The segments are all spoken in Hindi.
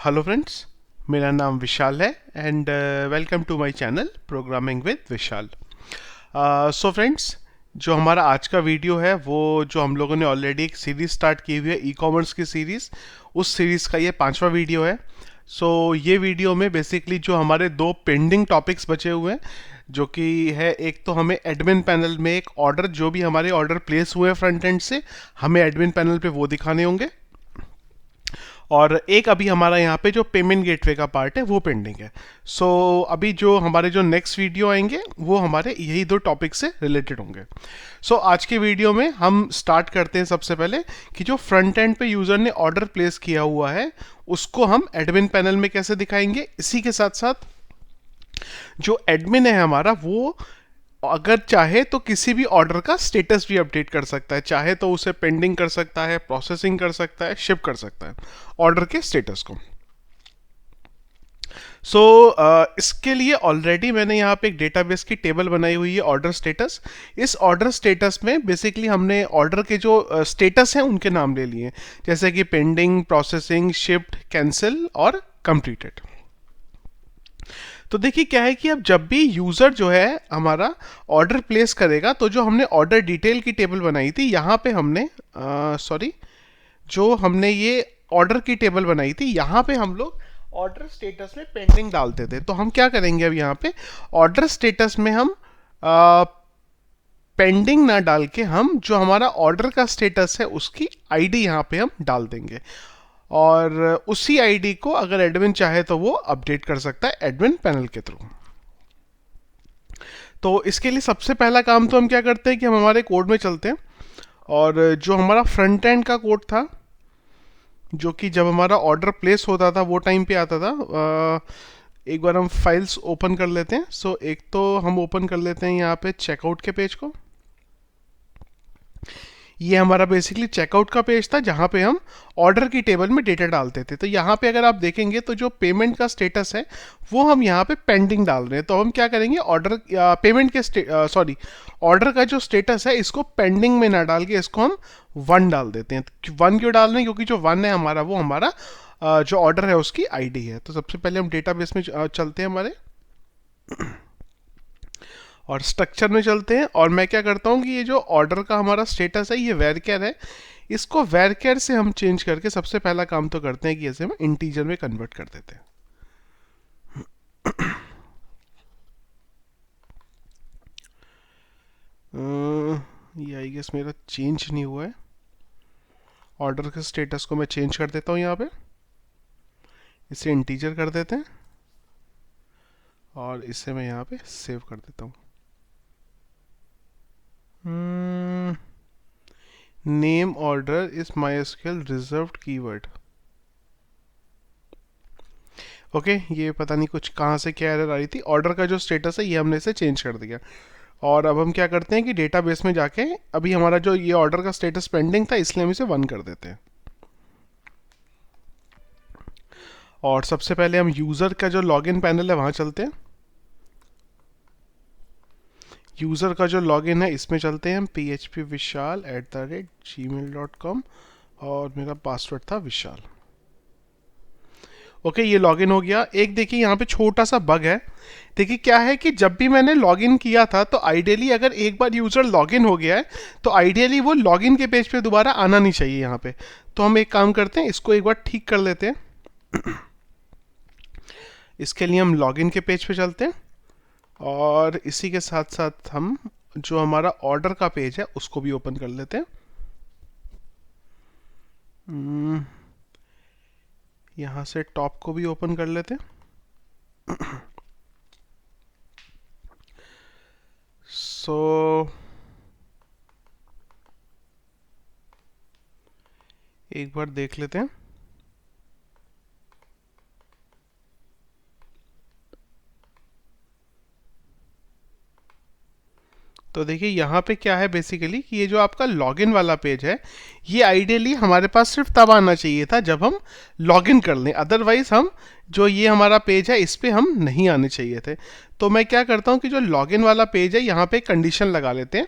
हेलो फ्रेंड्स, मेरा नाम विशाल है and welcome to my channel programming with Vishal. So friends, जो हमारा आज का वीडियो है वो जो हम लोगों ने ऑलरेडी एक सीरीज स्टार्ट की हुई है ई कॉमर्स की सीरीज़, उस सीरीज़ का ये 5वां वीडियो है। ये वीडियो में बेसिकली जो हमारे दो पेंडिंग टॉपिक्स बचे हुए हैं, जो कि है एक तो हमें एडमिन पैनल में एक ऑर्डर, जो भी हमारे ऑर्डर प्लेस हुए हैं फ्रंट एंड से, हमें एडमिन पैनल पे वो दिखाने होंगे। और एक अभी हमारा यहाँ पे जो पेमेंट गेटवे का पार्ट है वो पेंडिंग है। अभी जो हमारे जो नेक्स्ट वीडियो आएंगे वो हमारे यही दो टॉपिक से रिलेटेड होंगे। आज के वीडियो में हम स्टार्ट करते हैं सबसे पहले कि जो फ्रंट एंड पे यूज़र ने ऑर्डर प्लेस किया हुआ है उसको हम एडमिन पैनल में कैसे दिखाएंगे। इसी के साथ साथ जो एडमिन है हमारा, वो अगर चाहे तो किसी भी ऑर्डर का स्टेटस भी अपडेट कर सकता है। चाहे तो उसे पेंडिंग कर सकता है, प्रोसेसिंग कर सकता है, शिप कर सकता है ऑर्डर के स्टेटस को। इसके लिए ऑलरेडी मैंने यहाँ पे एक डेटाबेस की टेबल बनाई हुई है, ऑर्डर स्टेटस। इस ऑर्डर स्टेटस में बेसिकली हमने ऑर्डर के जो स्टेटस हैं उनके नाम ले लिए, जैसे कि पेंडिंग, प्रोसेसिंग, शिप्ड, कैंसिल और कंप्लीटेड। तो देखिए क्या है कि अब जब भी यूज़र जो है हमारा ऑर्डर प्लेस करेगा, तो जो हमने ऑर्डर डिटेल की टेबल बनाई थी यहाँ पे हमने जो हमने ये ऑर्डर की टेबल बनाई थी यहाँ पे हम लोग ऑर्डर स्टेटस में पेंडिंग डालते थे। तो हम क्या करेंगे अब यहाँ पे ऑर्डर स्टेटस में हम पेंडिंग ना डाल के हम जो हमारा ऑर्डर का स्टेटस है उसकी आईडी यहाँ पे हम डाल देंगे, और उसी आईडी को अगर एडमिन चाहे तो वो अपडेट कर सकता है एडमिन पैनल के थ्रू। तो इसके लिए सबसे पहला काम तो हम क्या करते हैं कि हम हमारे कोड में चलते हैं, और जो हमारा फ्रंट एंड का कोड था, जो कि जब हमारा ऑर्डर प्लेस होता था वो टाइम पे आता था, एक बार हम फाइल्स ओपन कर लेते हैं। एक तो हम ओपन कर लेते हैं यहाँ पे चेकआउट के पेज को। ये हमारा बेसिकली चेकआउट का पेज था जहाँ पे हम ऑर्डर की टेबल में डेटा डालते थे। तो यहाँ पे अगर आप देखेंगे तो जो पेमेंट का स्टेटस है वो हम यहाँ पे पेंडिंग डाल रहे हैं। तो हम क्या करेंगे, ऑर्डर पेमेंट के ऑर्डर का जो स्टेटस है इसको पेंडिंग में ना डाल के इसको हम 1 डाल देते हैं। 1 क्यों डाल रहे हैं, क्योंकि जो 1 है हमारा वो हमारा जो ऑर्डर है उसकी आईडी है। तो सबसे पहले हम डेटाबेस में चलते हैं हमारे, और स्ट्रक्चर में चलते हैं। और मैं क्या करता हूँ कि ये जो ऑर्डर का हमारा स्टेटस है ये वेरकेर है, इसको वेरकेर से हम चेंज करके सबसे पहला काम तो करते हैं कि इसे हम इंटीजर में कन्वर्ट कर देते हैं। ये आई गेस मेरा चेंज नहीं हुआ है। ऑर्डर के स्टेटस को मैं चेंज कर देता हूँ यहाँ पे, इसे इंटीजर कर देते हैं और इसे मैं यहाँ पे सेव कर देता हूँ। Name order is MySQL reserved keyword. Okay, ये पता नहीं कुछ कहाँ से क्या एरर आ रही थी। ऑर्डर का जो स्टेटस है ये हमने इसे चेंज कर दिया। और अब हम क्या करते हैं कि डेटाबेस में जाके अभी हमारा जो ये ऑर्डर का स्टेटस पेंडिंग था इसलिए हम इसे 1 कर देते हैं। और सबसे पहले हम यूज़र का जो लॉगिन पैनल है वहाँ चलते हैं। यूज़र का जो लॉगिन है इसमें चलते हैं हम phpvishal@gmail.com, और मेरा पासवर्ड था विशाल। ओके, ये लॉगिन हो गया। एक देखिए यहाँ पे छोटा सा बग है। देखिए क्या है कि जब भी मैंने लॉगिन किया था तो आइडियली अगर एक बार यूज़र लॉगिन हो गया है तो आइडियली वो लॉगिन के पेज पे दोबारा आना नहीं चाहिए यहाँ पे। तो हम एक काम करते हैं, इसको एक बार ठीक कर लेते हैं। इसके लिए हम लॉगिन के पेज पे चलते हैं, और इसी के साथ साथ हम जो हमारा ऑर्डर का पेज है उसको भी ओपन कर लेते हैं। यहाँ से टॉप को भी ओपन कर लेते हैं। सो एक बार देख लेते हैं। तो देखिए यहाँ पे क्या है बेसिकली कि ये जो आपका लॉगिन वाला पेज है, ये आइडियली हमारे पास सिर्फ तब आना चाहिए था जब हम लॉगिन कर लें, अदरवाइज हम जो ये हमारा पेज है इस पे हम नहीं आने चाहिए थे। तो मैं क्या करता हूँ कि जो लॉगिन वाला पेज है यहाँ पे कंडीशन लगा लेते हैं।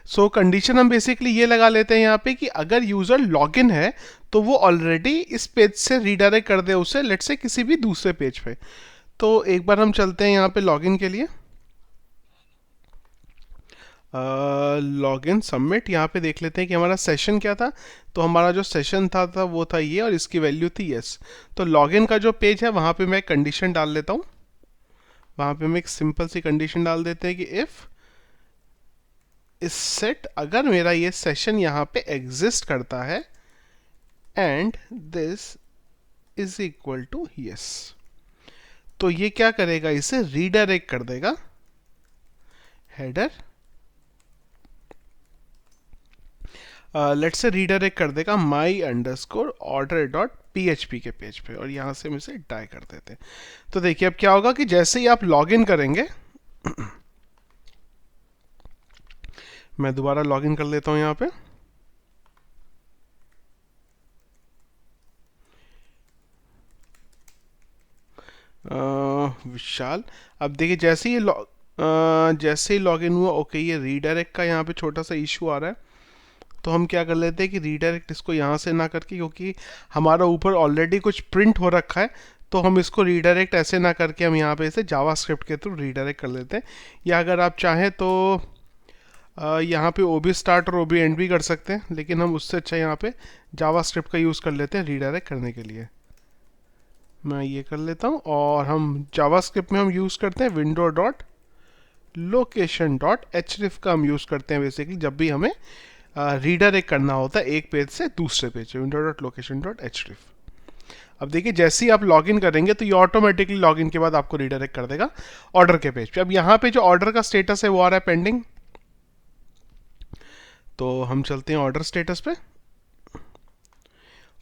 सो कंडीशन हम बेसिकली ये लगा लेते हैं यहाँ पे कि अगर यूज़र लॉगिन है तो वो ऑलरेडी इस पेज से रीडायरेक्ट कर दे उसे, लेट से किसी भी दूसरे पेज पे। तो एक बार हम चलते हैं यहाँ पे लॉगिन के लिए, लॉगिन सबमिट। यहाँ पे देख लेते हैं कि हमारा सेशन क्या था। तो हमारा जो सेशन था वो था ये, और इसकी वैल्यू थी यस। तो लॉगिन का जो पेज है वहाँ पे मैं कंडीशन डाल लेता हूँ। वहाँ पे हम एक सिंपल सी कंडीशन डाल देते हैं कि इफ़ इस सेट, अगर मेरा ये सेशन यहाँ पे एग्जिस्ट करता है and this is equal to yes, तो ये क्या करेगा, इसे रीडायरेक्ट कर देगा हेडर, लेट्स से रीडायरेक्ट कर देगा माई अंडरस्कोर ऑर्डर डॉट PHP के पेज पे, और यहाँ से हम इसे डाई कर देते हैं। तो देखिए अब क्या होगा कि जैसे ही आप लॉगिन करेंगे मैं दोबारा लॉगिन कर लेता हूँ यहाँ पे, विशाल। अब देखिए जैसे ही लॉगिन हुआ, ओके ये रीडायरेक्ट का यहाँ पे छोटा सा इशू आ रहा है। तो हम क्या कर लेते हैं कि रीडायरेक्ट इसको यहाँ से ना करके, क्योंकि हमारा ऊपर ऑलरेडी कुछ प्रिंट हो रखा है, तो हम इसको रीडायरेक्ट ऐसे ना करके हम यहाँ पे इसे जावास्क्रिप्ट के थ्रू रीडायरेक्ट कर लेते हैं। या अगर आप चाहें तो यहाँ पे OB स्टार्ट और OB एंड भी कर सकते हैं, लेकिन हम उससे अच्छा यहाँ पे जावास्क्रिप्ट का यूज़ कर लेते हैं रीडायरेक्ट करने के लिए। मैं ये कर लेता हूँ, और हम जावास्क्रिप्ट में हम यूज़ करते हैं window dot location dot href का हम यूज़ करते हैं बेसिकली जब भी हमें रीडायरेक्ट करना होता है एक पेज से दूसरे page, window dot location dot href। अब देखिए जैसे ही आप लॉगिन करेंगे तो ये ऑटोमेटिकली लॉगिन के बाद आपको रीडायरेक्ट कर देगा ऑर्डर के पेज पे। अब यहाँ पे जो ऑर्डर का स्टेटस है वो आ रहा है पेंडिंग, तो हम चलते हैं ऑर्डर स्टेटस पे।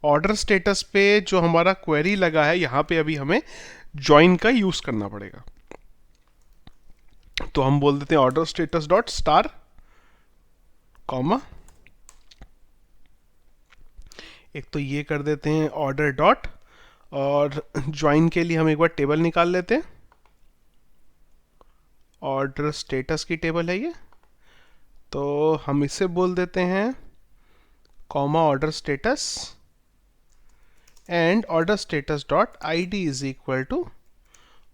ऑर्डर स्टेटस पे जो हमारा क्वेरी लगा है यहाँ पे अभी हमें ज्वाइन का यूज करना पड़ेगा। तो हम बोल देते हैं order status dot star comma, एक तो ये कर देते हैं ऑर्डर डॉट, और ज्वाइन के लिए हम एक बार टेबल निकाल लेते हैं। ऑर्डर स्टेटस की टेबल है ये, तो हम इसे बोल देते हैं comma order status and order status dot ID is equal to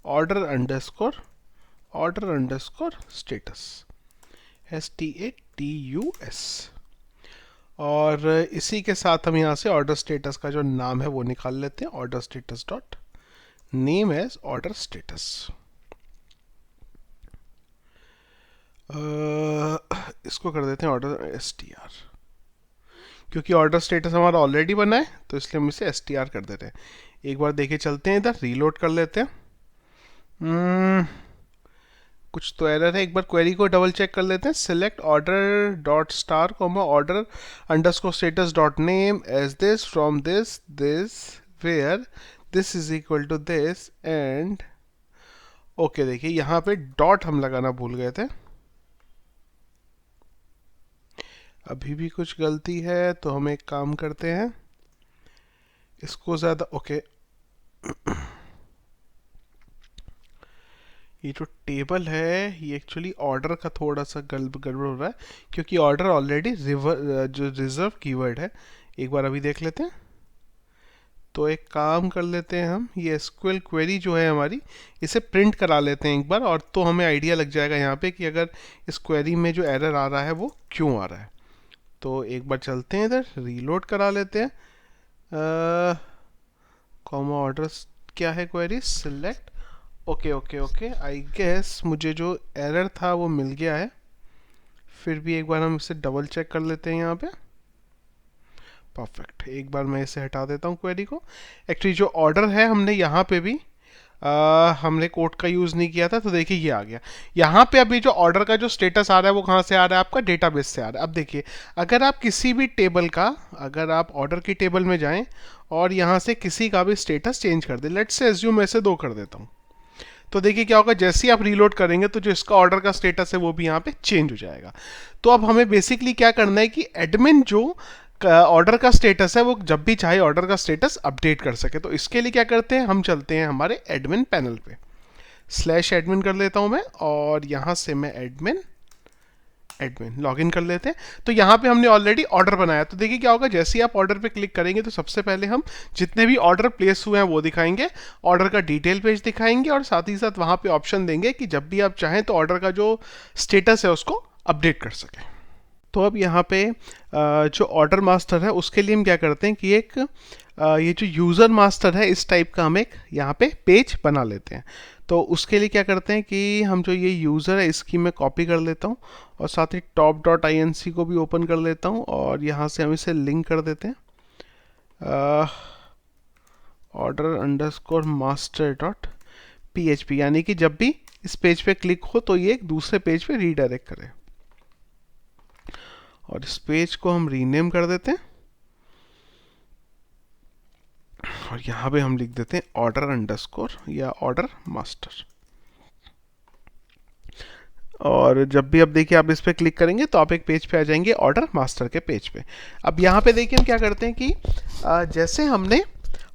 order underscore status STATUS। और इसी के साथ हम यहाँ से ऑर्डर स्टेटस का जो नाम है वो निकाल लेते हैं, order status dot name as order status. इसको कर देते हैं ऑर्डर STR, क्योंकि ऑर्डर स्टेटस हमारा ऑलरेडी बना है तो इसलिए हम इसे STR कर देते हैं। एक बार देखे चलते हैं, इधर रीलोड कर लेते हैं। कुछ तो एरर है, एक बार क्वेरी को डबल चेक कर लेते हैं। Select order dot star comma order underscore status dot name as this from this where this is equal to this and okay. देखिए यहाँ पे डॉट हम लगाना भूल गए थे, अभी भी कुछ गलती है, तो हम एक काम करते हैं इसको ज़्यादा ओके। ये जो टेबल है ये एक्चुअली ऑर्डर का थोड़ा सा गड़बड़ हो रहा है, क्योंकि ऑर्डर ऑलरेडी जो रिजर्व कीवर्ड है। एक बार अभी देख लेते हैं, तो एक काम कर लेते हैं हम, ये SQL क्वेरी जो है हमारी इसे प्रिंट करा लेते हैं एक बार, और तो हमें आइडिया लग जाएगा यहाँ पे कि अगर इस क्वेरी में जो एरर आ रहा है वो क्यों आ रहा है। तो एक बार चलते हैं इधर, रीलोड करा लेते हैं। कॉमा ऑर्डर क्या है query, select okay I guess मुझे जो एरर था वो मिल गया है। फिर भी एक बार हम इसे डबल चेक कर लेते हैं यहाँ पे। परफेक्ट, एक बार मैं इसे हटा देता हूँ क्वेरी को। एक्चुअली जो ऑर्डर है हमने यहाँ पे भी हमने कोड का यूज़ नहीं किया था, तो देखिए ये आ गया। यहाँ पे अभी जो ऑर्डर का जो स्टेटस आ रहा है वो कहाँ से आ रहा है, आपका डेटाबेस से आ रहा है। अब देखिए अगर आप किसी भी टेबल का, अगर आप ऑर्डर की टेबल में जाएं और यहाँ से किसी का भी स्टेटस चेंज कर दें, लेट्स से एज्यूम ऐसे 2 कर देता हूँ, तो देखिए क्या होगा, जैसे ही आप रीलोड करेंगे तो जो इसका ऑर्डर का स्टेटस है वो भी यहाँ पे चेंज हो जाएगा। तो अब हमें बेसिकली क्या करना है कि एडमिन जो ऑर्डर का स्टेटस है वो जब भी चाहे ऑर्डर का स्टेटस अपडेट कर सके। तो इसके लिए क्या करते हैं, हम चलते हैं हमारे एडमिन पैनल पे, स्लैश एडमिन कर लेता हूं मैं, और यहां से मैं एडमिन एडमिन लॉगिन कर लेते हैं। तो यहाँ पे हमने ऑलरेडी ऑर्डर बनाया। तो देखिए क्या होगा, जैसे ही आप ऑर्डर पे क्लिक करेंगे तो सबसे पहले हम जितने भी ऑर्डर प्लेस हुए हैं वो दिखाएंगे, ऑर्डर का डिटेल पेज दिखाएंगे, और साथ ही साथ वहाँ पे ऑप्शन देंगे कि जब भी आप चाहें तो ऑर्डर का जो स्टेटस है उसको अपडेट कर सकें। तो अब यहाँ पे जो ऑर्डर मास्टर है उसके लिए हम क्या करते हैं कि एक ये जो यूज़र मास्टर है इस टाइप का हम एक यहाँ पे पेज बना लेते हैं। तो उसके लिए क्या करते हैं कि हम जो ये यूज़र है इसकी मैं कॉपी कर लेता हूँ, और साथ ही top.inc को भी ओपन कर लेता हूँ, और यहाँ से हम इसे लिंक कर देते हैं order underscore master dot PHP, यानी कि जब भी इस पेज पे क्लिक हो तो ये एक दूसरे पेज पे रीडायरेक्ट करे। और इस पेज को हम रीनेम कर देते हैं, और यहाँ पे हम लिख देते हैं ऑर्डर अंडरस्कोर या ऑर्डर मास्टर। और जब भी अब देखिए आप इस पर क्लिक करेंगे तो आप एक पेज पे आ जाएंगे, ऑर्डर मास्टर के पेज पे। अब यहाँ पे देखिए हम क्या करते हैं कि जैसे हमने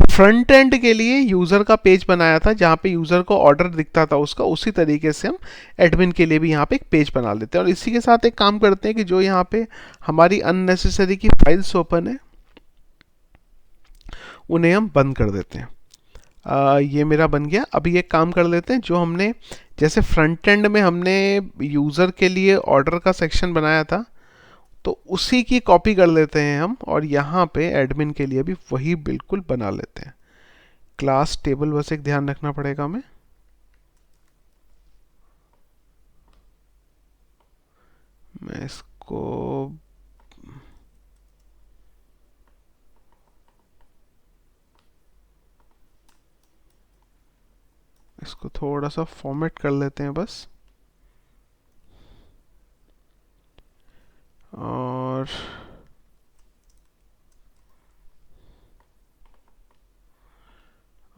फ्रंट एंड के लिए यूज़र का पेज बनाया था जहाँ पे यूज़र को ऑर्डर दिखता था उसका, उसी तरीके से हम एडमिन के लिए भी यहाँ पे एक पेज बना लेते हैं। और इसी के साथ एक काम करते हैं कि जो यहाँ पे हमारी अननेसेसरी की फाइल्स ओपन है उन्हें हम बंद कर देते हैं। ये मेरा बन गया। अभी एक काम कर लेते हैं, जो हमने जैसे फ्रंट एंड में हमने यूज़र के लिए ऑर्डर का सेक्शन बनाया था तो उसी की कॉपी कर लेते हैं हम, और यहाँ पे एडमिन के लिए भी वही बिल्कुल बना लेते हैं। क्लास टेबल बस एक ध्यान रखना पड़ेगा हमें। मैं इसको इसको थोड़ा सा फॉर्मेट कर लेते हैं बस। और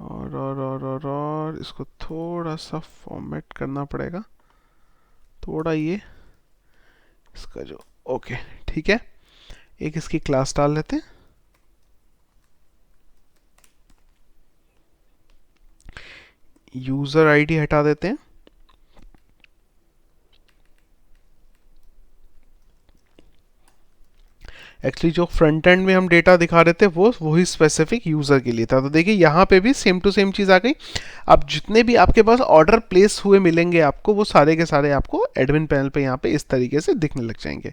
और इसको थोड़ा सा फॉर्मेट करना पड़ेगा, थोड़ा ये इसका जो ओके ठीक है। एक इसकी क्लास डाल लेते हैं, यूज़र आईडी हटा देते हैं। एक्चुअली जो फ्रंट एंड में हम डेटा दिखा रहे थे वो वही स्पेसिफिक यूज़र के लिए था। तो देखिए यहाँ पे भी सेम टू सेम चीज़ आ गई। अब जितने भी आपके पास ऑर्डर प्लेस हुए मिलेंगे आपको, वो सारे के सारे आपको एडमिन पैनल पे यहाँ पे इस तरीके से दिखने लग जाएंगे।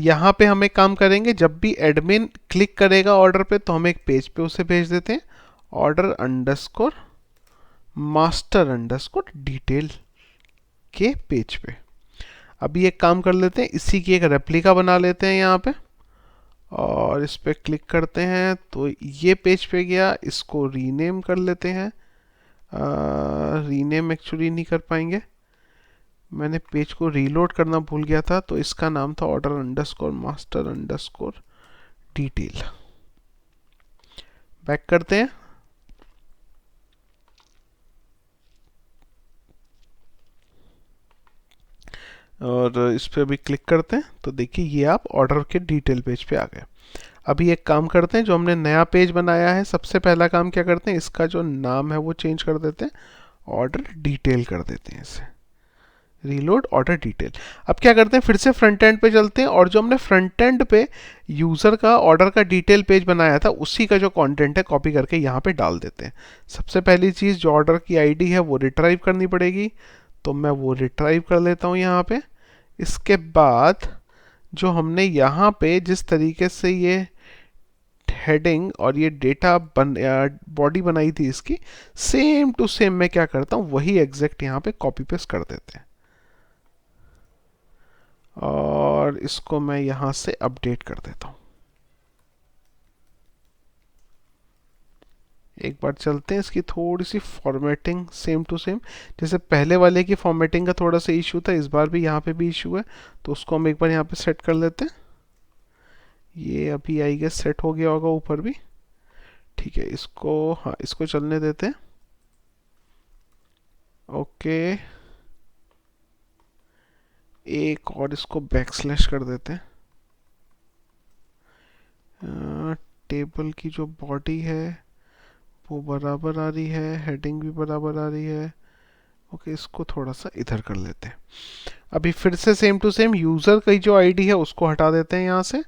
यहाँ पे हम एक काम करेंगे, जब भी एडमिन क्लिक करेगा ऑर्डर पे तो हम एक पेज पे उसे भेज देते हैं, order underscore master underscore detail के पेज पे। अभी एक काम कर लेते हैं, इसी की एक रेप्लिका बना लेते हैं यहाँ पे, और इस पर क्लिक करते हैं तो ये पेज पे गया। इसको रीनेम कर लेते हैं। रीनेम एक्चुअली नहीं कर पाएंगे, मैंने पेज को रीलोड करना भूल गया था, तो इसका नाम था order underscore master underscore detail. Back करते हैं, और इस पर अभी क्लिक करते हैं तो देखिए ये आप ऑर्डर के डिटेल पेज पे आ गए। अभी एक काम करते हैं, जो हमने नया पेज बनाया है सबसे पहला काम क्या करते हैं, इसका जो नाम है वो चेंज कर देते हैं, ऑर्डर डिटेल कर देते हैं इसे, रीलोड ऑर्डर डिटेल। अब क्या करते हैं, फिर से फ्रंट एंड पे चलते हैं, और जो हमने फ्रंट एंड पे यूज़र का ऑर्डर का डिटेल पेज बनाया था उसी का जो कंटेंट है कॉपी करके यहाँ पे डाल देते हैं। सबसे पहली चीज़ जो ऑर्डर की आईडी है वो रिट्राइव करनी पड़ेगी, तो मैं वो रिट्राइव कर लेता हूँ यहाँ पे। इसके बाद जो हमने यहाँ पे जिस तरीके से ये हेडिंग और ये डेटा बॉडी बनाई थी इसकी, सेम टू सेम मैं क्या करता हूँ वही एग्जैक्ट यहाँ पे कॉपी पेस्ट कर देते हैं, और इसको मैं यहाँ से अपडेट कर देता हूँ। एक बार चलते हैं, इसकी थोड़ी सी फॉर्मेटिंग सेम टू सेम, जैसे पहले वाले की फॉर्मेटिंग का थोड़ा सा इशू था, इस बार भी यहाँ पे भी इशू है, तो उसको हम एक बार यहाँ पे सेट कर लेते हैं। ये अभी आई गेस सेट हो गया होगा ऊपर भी, ठीक है। इसको हाँ इसको चलने देते हैं। ओके, एक और इसको बैकस्लैश कर देते हैं। टेबल की जो बॉडी है वो बराबर आ रही है, हेडिंग भी बराबर आ रही है। ओके, इसको थोड़ा सा इधर कर लेते हैं। अभी फिर से सेम टू सेम यूज़र की जो आईडी है उसको हटा देते हैं यहाँ से,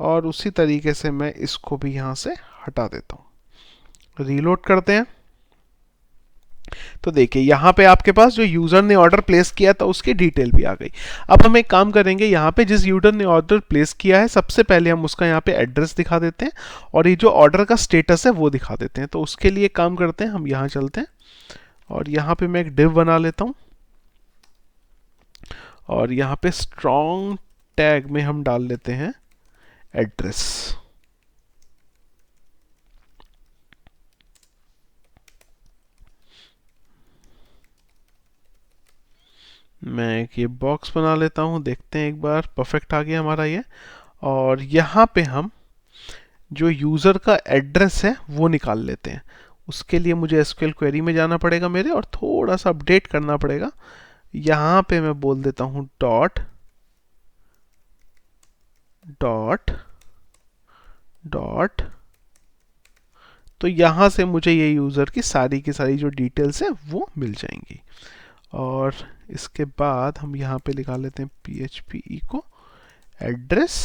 और उसी तरीके से मैं इसको भी यहाँ से हटा देता हूँ। रीलोड करते हैं तो देखिए यहाँ पे आपके पास जो यूज़र ने ऑर्डर प्लेस किया था उसकी डिटेल भी आ गई। अब हम एक काम करेंगे, यहाँ पे जिस यूज़र ने ऑर्डर प्लेस किया है सबसे पहले हम उसका यहाँ पे एड्रेस दिखा देते हैं, और ये जो ऑर्डर का स्टेटस है वो दिखा देते हैं। तो उसके लिए काम करते हैं, हम यहाँ चलते हैं और यहाँ पे मैं एक डिव बना लेता हूँ, और यहाँ पे स्ट्रॉन्ग टैग में हम डाल लेते हैं एड्रेस। मैं एक ये बॉक्स बना लेता हूँ, देखते हैं एक बार, परफेक्ट आ गया हमारा ये। और यहाँ पे हम जो यूज़र का एड्रेस है वो निकाल लेते हैं। उसके लिए मुझे एसक्यूएल क्वेरी में जाना पड़ेगा मेरे, और थोड़ा सा अपडेट करना पड़ेगा। यहाँ पे मैं बोल देता हूँ डॉट डॉट डॉट, तो यहाँ से मुझे ये यूज़र की सारी जो डिटेल्स है वो मिल जाएंगी। और इसके बाद हम यहाँ पे लिखा लेते हैं PHP echo address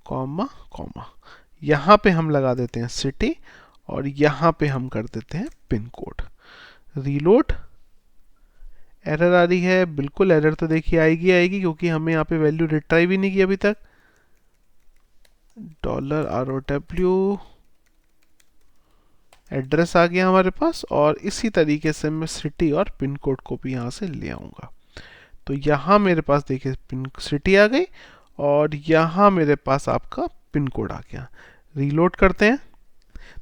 comma comma, यहाँ पे हम लगा देते हैं सिटी, और यहाँ पे हम कर देते हैं पिन कोड। रीलोड, एरर आ रही है, बिल्कुल एरर तो देखिए आएगी आएगी, क्योंकि हमें यहाँ पे वैल्यू रिट्राइव भी नहीं की अभी तक। $ROW एड्रेस आ गया हमारे पास, और इसी तरीके से मैं सिटी और पिन कोड को भी यहाँ से ले आऊँगा। तो यहाँ मेरे पास देखिए पिन सिटी आ गई, और यहाँ मेरे पास आपका पिन कोड आ गया। रीलोड करते हैं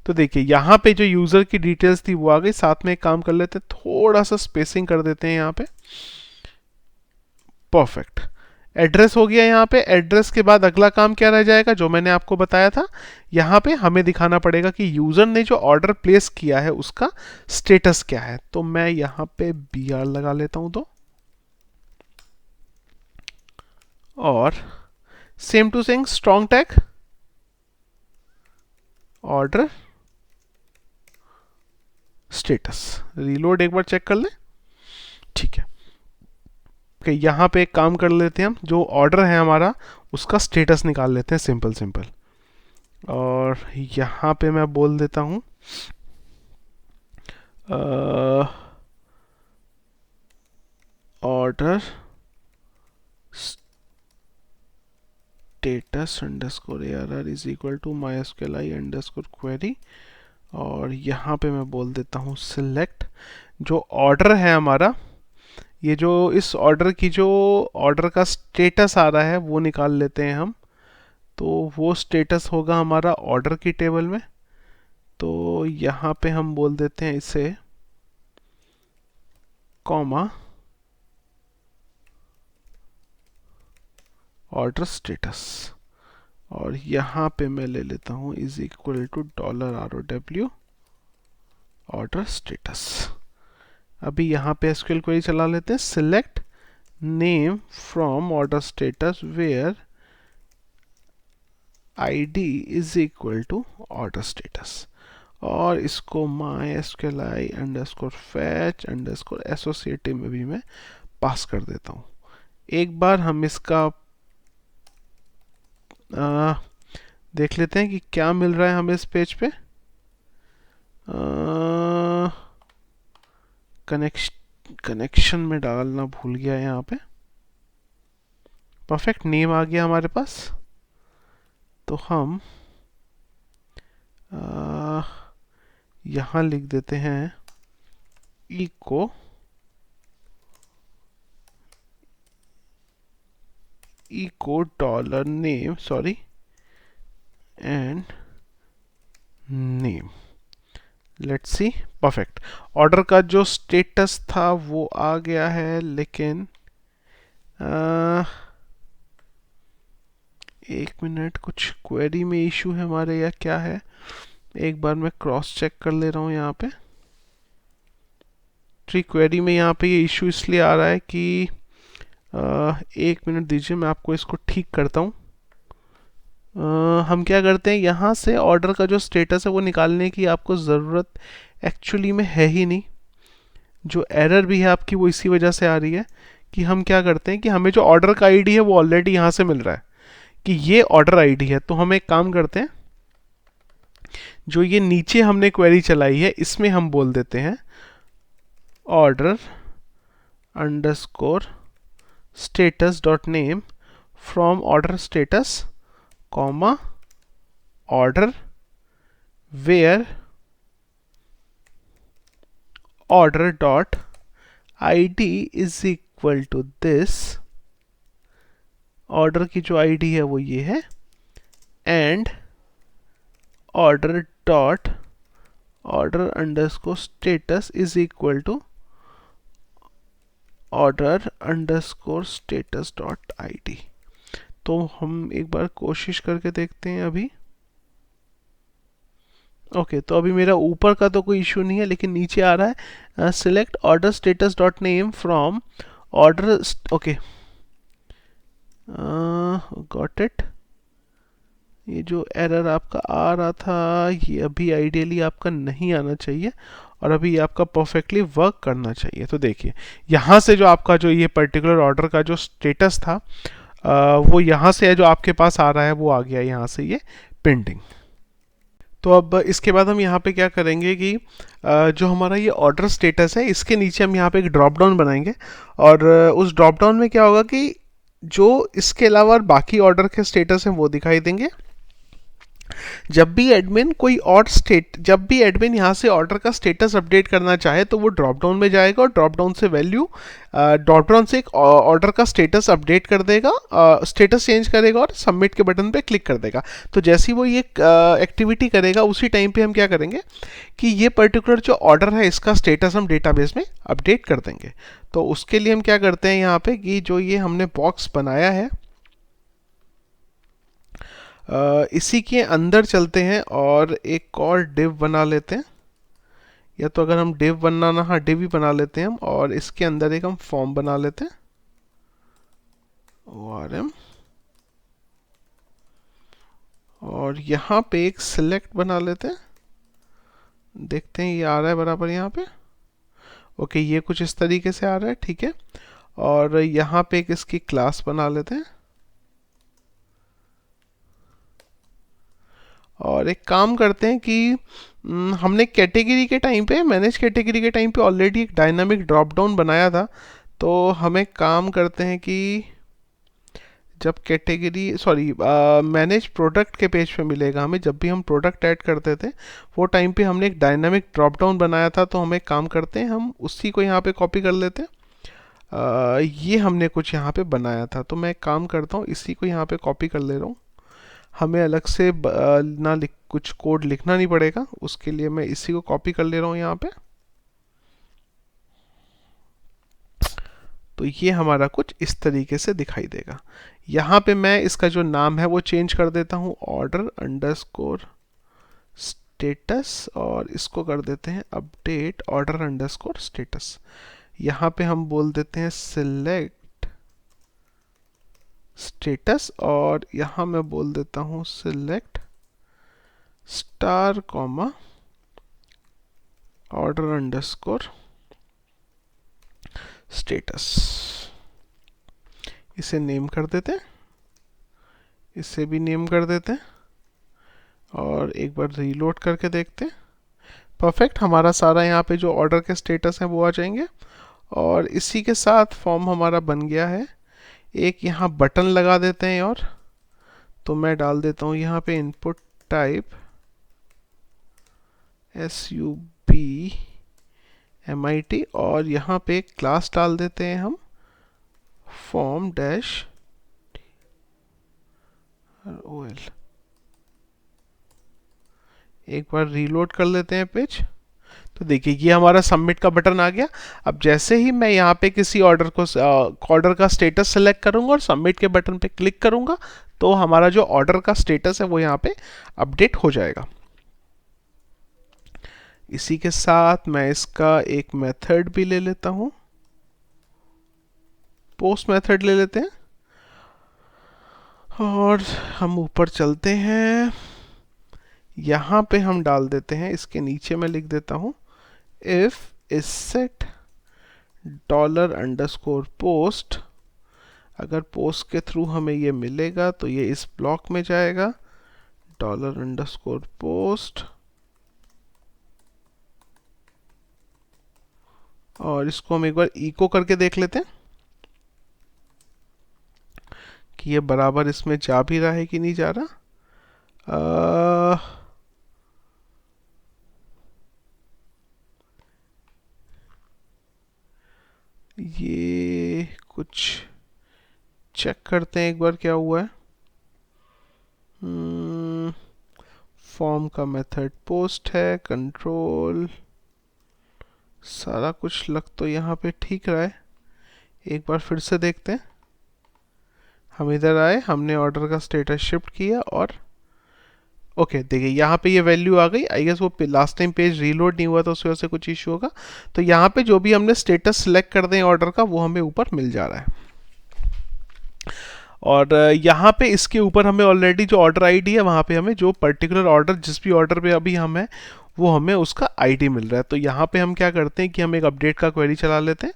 तो देखिए यहाँ पे जो यूज़र की डिटेल्स थी वो आ गई। साथ में एक काम कर लेते हैं, थोड़ा सा स्पेसिंग कर देते हैं यहाँ पे, परफेक्ट। एड्रेस हो गया यहाँ पे। एड्रेस के बाद अगला काम क्या रह जाएगा, जो मैंने आपको बताया था, यहाँ पे हमें दिखाना पड़ेगा कि यूज़र ने जो ऑर्डर प्लेस किया है उसका स्टेटस क्या है। तो मैं यहाँ पे BR लगा लेता हूँ, तो और same to same strong tag order status. Reload एक बार चेक कर लें, ठीक है। ओके, यहाँ पे एक काम कर लेते हैं, हम जो ऑर्डर है हमारा उसका स्टेटस निकाल लेते हैं, सिंपल सिंपल। और यहाँ पे मैं बोल देता हूँ order status underscore ARR is equal to MySQLi underscore query. और यहाँ पे मैं बोल देता हूँ सिलेक्ट, जो ऑर्डर है हमारा, ये जो इस ऑर्डर की जो ऑर्डर का स्टेटस आ रहा है वो निकाल लेते हैं हम। तो वो स्टेटस होगा हमारा ऑर्डर की टेबल में। तो यहाँ पे हम बोल देते हैं इसे कॉमा ऑर्डर स्टेटस, और यहाँ पे मैं ले लेता हूँ is equal to $ROW order status. अभी यहाँ पे एसक्यूएल क्वेरी चला लेते हैं, select name from order status where ID is equal to order status, और इसको MySQLi underscore fetch underscore associative में भी मैं पास कर देता हूँ। एक बार हम इसका देख लेते हैं कि क्या मिल रहा है हमें इस पेज पे। कनेक्शन में डालना भूल गया यहाँ पे। परफेक्ट, नेम आ गया हमारे पास। तो हम यहाँ लिख देते हैं echo $name, sorry, and name. Let's see, perfect. Order का जो स्टेटस था वो आ गया है, लेकिन एक मिनट, कुछ क्वेरी में इशू है हमारे या क्या है। एक बार मैं क्रॉस चेक कर ले रहा हूँ यहाँ पे। हिस्ट्री क्वेरी में यहाँ पे ये इशू इसलिए आ रहा है कि एक मिनट दीजिए, मैं आपको इसको ठीक करता हूँ। हम क्या करते हैं, यहाँ से ऑर्डर का जो स्टेटस है वो निकालने की आपको ज़रूरत एक्चुअली में है ही नहीं। जो एरर भी है आपकी वो इसी वजह से आ रही है कि हम क्या करते हैं कि हमें जो ऑर्डर का आईडी है वो ऑलरेडी यहाँ से मिल रहा है कि ये ऑर्डर आईडी है। तो हम एक काम करते हैं, जो ये नीचे हमने क्वेरी चलाई है इसमें हम बोल देते हैं order underscore status dot name from order status comma order where order dot id is equal to this. Order की जो id है वो ये है, and order dot order underscore status is equal to order underscore status dot id। तो हम एक बार कोशिश करके देखते हैं अभी। ओके, तो अभी मेरा ऊपर का तो कोई इशू नहीं है, लेकिन नीचे आ रहा है select order status dot name from order. Okay, got it. ये जो एरर आपका आ रहा था ये अभी आइडियली आपका नहीं आना चाहिए, और अभी ये आपका परफेक्टली वर्क करना चाहिए। तो देखिए यहाँ से जो आपका जो ये पर्टिकुलर ऑर्डर का जो स्टेटस था वो यहाँ से है, जो आपके पास आ रहा है वो आ गया यहाँ से ये पेंडिंग। तो अब इसके बाद हम यहाँ पे क्या करेंगे कि जो हमारा ये ऑर्डर स्टेटस है इसके नीचे हम यहाँ पे एक ड्रॉप डाउन बनाएंगे, और उस ड्रॉप डाउन में क्या होगा कि जो इसके अलावा बाकी ऑर्डर के स्टेटस हैं वो दिखाई देंगे। जब भी एडमिन यहाँ से ऑर्डर का स्टेटस अपडेट करना चाहे तो वो ड्रॉप डाउन में जाएगा, और ड्रॉप डाउन से एक ऑर्डर का स्टेटस अपडेट कर देगा, स्टेटस चेंज करेगा और सबमिट के बटन पे क्लिक कर देगा। तो जैसे ही वो ये एक्टिविटी करेगा उसी टाइम पे हम क्या करेंगे कि ये पर्टिकुलर जो ऑर्डर है इसका स्टेटस हम डेटाबेस में अपडेट कर देंगे। तो उसके लिए हम क्या करते हैं यहाँ पे कि जो ये हमने बॉक्स बनाया है इसी के अंदर चलते हैं और एक और डिव बना लेते हैं, या तो अगर हम डिव बनाना, हाँ डिव ही बना लेते हैं हम, और इसके अंदर एक हम फॉर्म बना लेते हैं ORM, और यहाँ पे एक सिलेक्ट बना लेते हैं। देखते हैं ये आ रहा है बराबर यहाँ पे। ओके, ये कुछ इस तरीके से आ रहा है, ठीक है। और यहाँ पे एक इसकी क्लास बना लेते हैं, और एक काम करते हैं कि हमने कैटेगरी के टाइम पे, मैनेज कैटेगरी के टाइम पे ऑलरेडी एक डायनामिक ड्रॉप डाउन बनाया था। तो हम एक काम करते हैं कि जब मैनेज प्रोडक्ट के पेज पे मिलेगा हमें, जब भी हम प्रोडक्ट ऐड करते थे वो टाइम पे हमने एक डायनामिक ड्रॉप डाउन बनाया था। तो हम एक काम करते हैं, हम उसी को यहाँ पे कॉपी कर लेते हैं। ये हमने कुछ यहाँ पे बनाया था, तो मैं एक काम करता हूँ इसी को यहाँ पे कॉपी कर ले रहा हूँ। हमें अलग से कुछ कोड लिखना नहीं पड़ेगा, उसके लिए मैं इसी को कॉपी कर ले रहा हूँ यहाँ पे। तो ये हमारा कुछ इस तरीके से दिखाई देगा। यहाँ पे मैं इसका जो नाम है वो चेंज कर देता हूँ ऑर्डर अंडरस्कोर स्टेटस, और इसको कर देते हैं अपडेट ऑर्डर अंडरस्कोर स्टेटस। यहाँ पे हम बोल देते हैं सिलेक्ट स्टेटस, और यहाँ मैं बोल देता हूँ select star comma order underscore status. इसे नेम कर देते हैं, इसे भी नेम कर देते हैं, और एक बार रीलोड करके देखते हैं। परफेक्ट, हमारा सारा यहाँ पे जो ऑर्डर के स्टेटस हैं वो आ जाएंगे, और इसी के साथ फॉर्म हमारा बन गया है। एक यहाँ बटन लगा देते हैं, और तो मैं डाल देता हूँ यहाँ पे इनपुट टाइप SUBMIT, और यहाँ पे एक क्लास डाल देते हैं हम फॉर्म डैश OL। एक बार रीलोड कर लेते हैं पेज। तो देखिए ये हमारा सबमिट का बटन आ गया। अब जैसे ही मैं यहाँ पे किसी ऑर्डर का स्टेटस सेलेक्ट करूंगा और सबमिट के बटन पे क्लिक करूंगा, तो हमारा जो ऑर्डर का स्टेटस है वो यहाँ पे अपडेट हो जाएगा। इसी के साथ मैं इसका एक मेथड भी ले लेता हूँ, पोस्ट मेथड ले लेते हैं, और हम ऊपर चलते हैं। यहाँ पे हम डाल देते हैं, इसके नीचे मैं लिख देता हूँ इफ इज सेट $_post। अगर पोस्ट के थ्रू हमें ये मिलेगा तो ये इस ब्लॉक में जाएगा, $_post, और इसको हम एक बार इको करके देख लेते हैं कि ये बराबर इसमें जा भी रहा है कि नहीं जा रहा। ये कुछ चेक करते हैं एक बार क्या हुआ है। फॉर्म का मेथड पोस्ट है, कंट्रोल, सारा कुछ लग तो यहाँ पे ठीक रहा है। एक बार फिर से देखते हैं। हम इधर आए, हमने ऑर्डर का स्टेटस शिफ्ट किया और ओके देखिए यहाँ पे ये वैल्यू आ गई। आई गेस वो लास्ट टाइम पेज रीलोड नहीं हुआ था, उस वजह से कुछ इशू होगा। तो यहाँ पे जो भी हमने स्टेटस सिलेक्ट कर दें ऑर्डर का, वो हमें ऊपर मिल जा रहा है। और यहाँ पे इसके ऊपर हमें ऑलरेडी जो ऑर्डर आईडी है, वहाँ पे हमें जो पर्टिकुलर ऑर्डर, जिस भी ऑर्डर पे अभी हम हैं, वो हमें उसका आईडी मिल रहा है। तो यहाँ पे हम क्या करते हैं कि हम एक अपडेट का क्वेरी चला लेते हैं,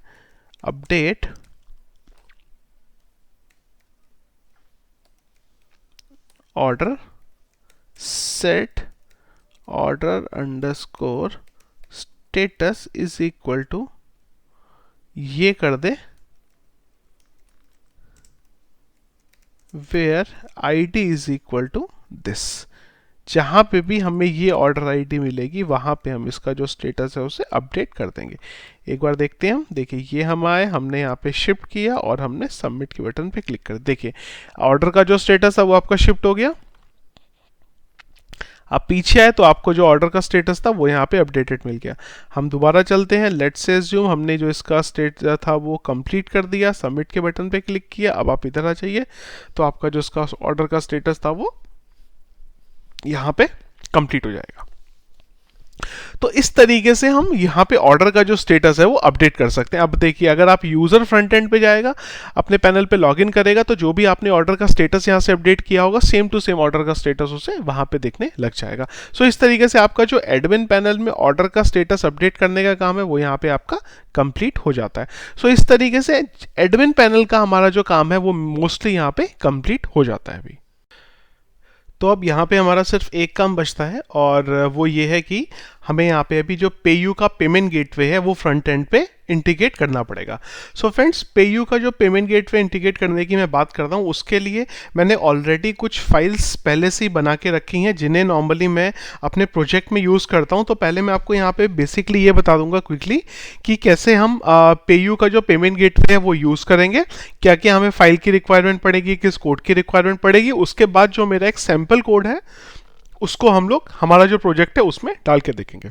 update order set order underscore status is equal to, ये कर दे where ID is equal to this. जहाँ पे भी हमें ये ऑर्डर आईडी मिलेगी, वहाँ पे हम इसका जो स्टेटस है उसे अपडेट कर देंगे। एक बार देखते हैं हम। देखिए ये हम आए, हमने यहाँ पे शिफ्ट किया और हमने सबमिट के बटन पे क्लिक कर, देखिए ऑर्डर का जो स्टेटस है वो आपका शिफ्ट हो गया। आप पीछे आए तो आपको जो ऑर्डर का स्टेटस था वो यहाँ पे अपडेटेड मिल गया। हम दोबारा चलते हैं, लेट्स से अज्यूम हमने जो इसका स्टेट था वो कंप्लीट कर दिया, सबमिट के बटन पे क्लिक किया। अब आप इधर आ जाइए, तो आपका जो इसका ऑर्डर का स्टेटस था वो यहाँ पे कंप्लीट हो जाएगा। तो इस तरीके से हम यहाँ पे ऑर्डर का जो स्टेटस है वो अपडेट कर सकते हैं। अब देखिए अगर आप यूज़र फ्रंट एंड पे जाएगा, अपने पैनल पे लॉगिन करेगा, तो जो भी आपने ऑर्डर का स्टेटस यहाँ से अपडेट किया होगा, सेम टू सेम ऑर्डर का स्टेटस उसे वहाँ पे देखने लग जाएगा। सो इस तरीके से आपका जो एडमिन पैनल में ऑर्डर का स्टेटस अपडेट करने का काम है वो यहाँ पे आपका कंप्लीट हो जाता है। सो इस तरीके से एडमिन पैनल का हमारा जो काम है वो मोस्टली यहाँ पे कंप्लीट हो जाता है अभी। तो अब यहाँ पे हमारा सिर्फ एक काम बचता है, और वो ये है कि हमें यहाँ पे अभी जो पेयू का पेमेंट गेटवे है वो फ्रंट एंड पे इंटीग्रेट करना पड़ेगा। सो फ्रेंड्स, पेयू का जो पेमेंट गेटवे इंटीग्रेट करने की मैं बात करता हूँ, उसके लिए मैंने ऑलरेडी कुछ फाइल्स पहले से ही बना के रखी हैं, जिन्हें नॉर्मली मैं अपने प्रोजेक्ट में यूज़ करता हूँ। तो पहले मैं आपको यहाँ पे बेसिकली ये बता दूंगा क्विकली कि कैसे हम पेयू का जो पेमेंट गेटवे है वो यूज़ करेंगे, क्या क्या हमें फाइल की रिक्वायरमेंट पड़ेगी, किस कोड की रिक्वायरमेंट पड़ेगी। उसके बाद जो मेरा एक सैम्पल कोड है उसको हम लोग हमारा जो प्रोजेक्ट है उसमें डाल के देखेंगे।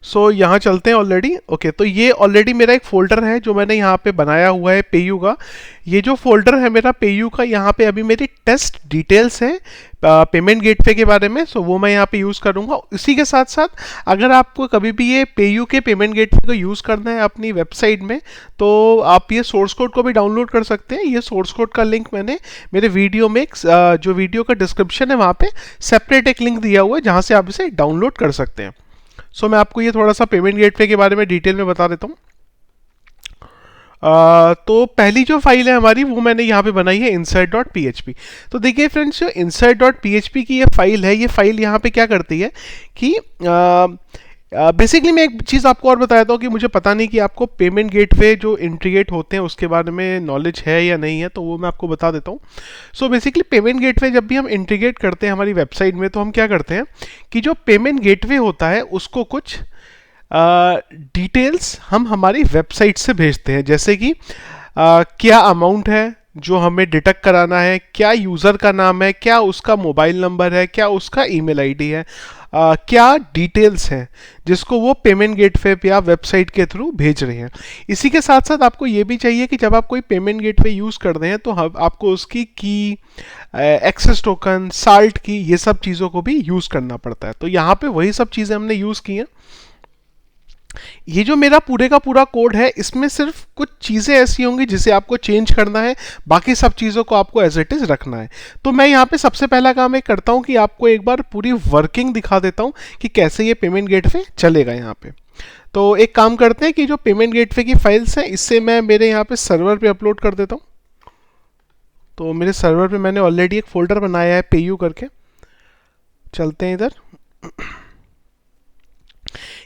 सो यहाँ चलते हैं ऑलरेडी। ओके, तो ये ऑलरेडी मेरा एक फोल्डर है जो मैंने यहाँ पे बनाया हुआ है पेयू का। ये जो फोल्डर है मेरा पेयू का, यहाँ पे अभी मेरी टेस्ट डिटेल्स है पेमेंट गेटवे के बारे में। सो वो मैं यहाँ पे यूज़ करूँगा। इसी के साथ साथ अगर आपको कभी भी ये पेयू के पेमेंट गेटवे को यूज़ करना है अपनी वेबसाइट में, तो आप ये सोर्स कोड को भी डाउनलोड कर सकते हैं। ये सोर्स कोड का लिंक मैंने मेरे वीडियो में जो वीडियो का डिस्क्रिप्शन है वहाँ पे सेपरेट एक लिंक दिया हुआ है, जहाँ से आप इसे डाउनलोड कर सकते हैं। सो मैं आपको ये थोड़ा सा पेमेंट गेटवे के बारे में डिटेल में बता देता हूँ। तो पहली जो फाइल है हमारी वो मैंने यहाँ पे बनाई है insert.php। तो देखिए फ्रेंड्स, जो insert.php की ये फाइल है, ये फाइल यहाँ पे क्या करती है कि बेसिकली मैं एक चीज़ आपको और बताता हूँ कि मुझे पता नहीं कि आपको पेमेंट गेटवे जो इंटीग्रेट होते हैं उसके बारे में नॉलेज है या नहीं है, तो वो मैं आपको बता देता हूँ। सो बेसिकली पेमेंट गेटवे जब भी हम इंटीग्रेट करते हैं हमारी वेबसाइट में, तो हम क्या करते हैं कि जो पेमेंट गेटवे होता है उसको कुछ डिटेल्स हम हमारी वेबसाइट से भेजते हैं, जैसे कि क्या अमाउंट है जो हमें डिटेक्ट कराना है, क्या यूज़र का नाम है, क्या उसका मोबाइल नंबर है, क्या उसका ईमेल आईडी है। क्या डिटेल्स हैं जिसको वो पेमेंट गेटवे पे या वेबसाइट के थ्रू भेज रहे हैं। इसी के साथ साथ आपको ये भी चाहिए कि जब आप कोई पेमेंट गेटवे यूज़ कर रहे हैं तो आपको उसकी की, एक्सेस टोकन, साल्ट की, ये सब चीज़ों को भी यूज़ करना पड़ता है। तो यहाँ पे वही सब चीज़ें हमने यूज़ की हैं। ये जो मेरा पूरे का पूरा कोड है, इसमें सिर्फ कुछ चीज़ें ऐसी होंगी जिसे आपको चेंज करना है, बाकी सब चीज़ों को आपको एज इट इज़ रखना है। तो मैं यहाँ पे सबसे पहला काम एक करता हूँ कि आपको एक बार पूरी वर्किंग दिखा देता हूँ कि कैसे ये पेमेंट गेटवे चलेगा यहाँ पे। तो एक काम करते हैं कि जो पेमेंट गेटवे की फाइल्स हैं, इससे मैं मेरे यहाँ पे सर्वर पे अपलोड कर देता हूँ। तो मेरे सर्वर पे मैंने ऑलरेडी एक फोल्डर बनाया है पेयू करके। चलते हैं इधर।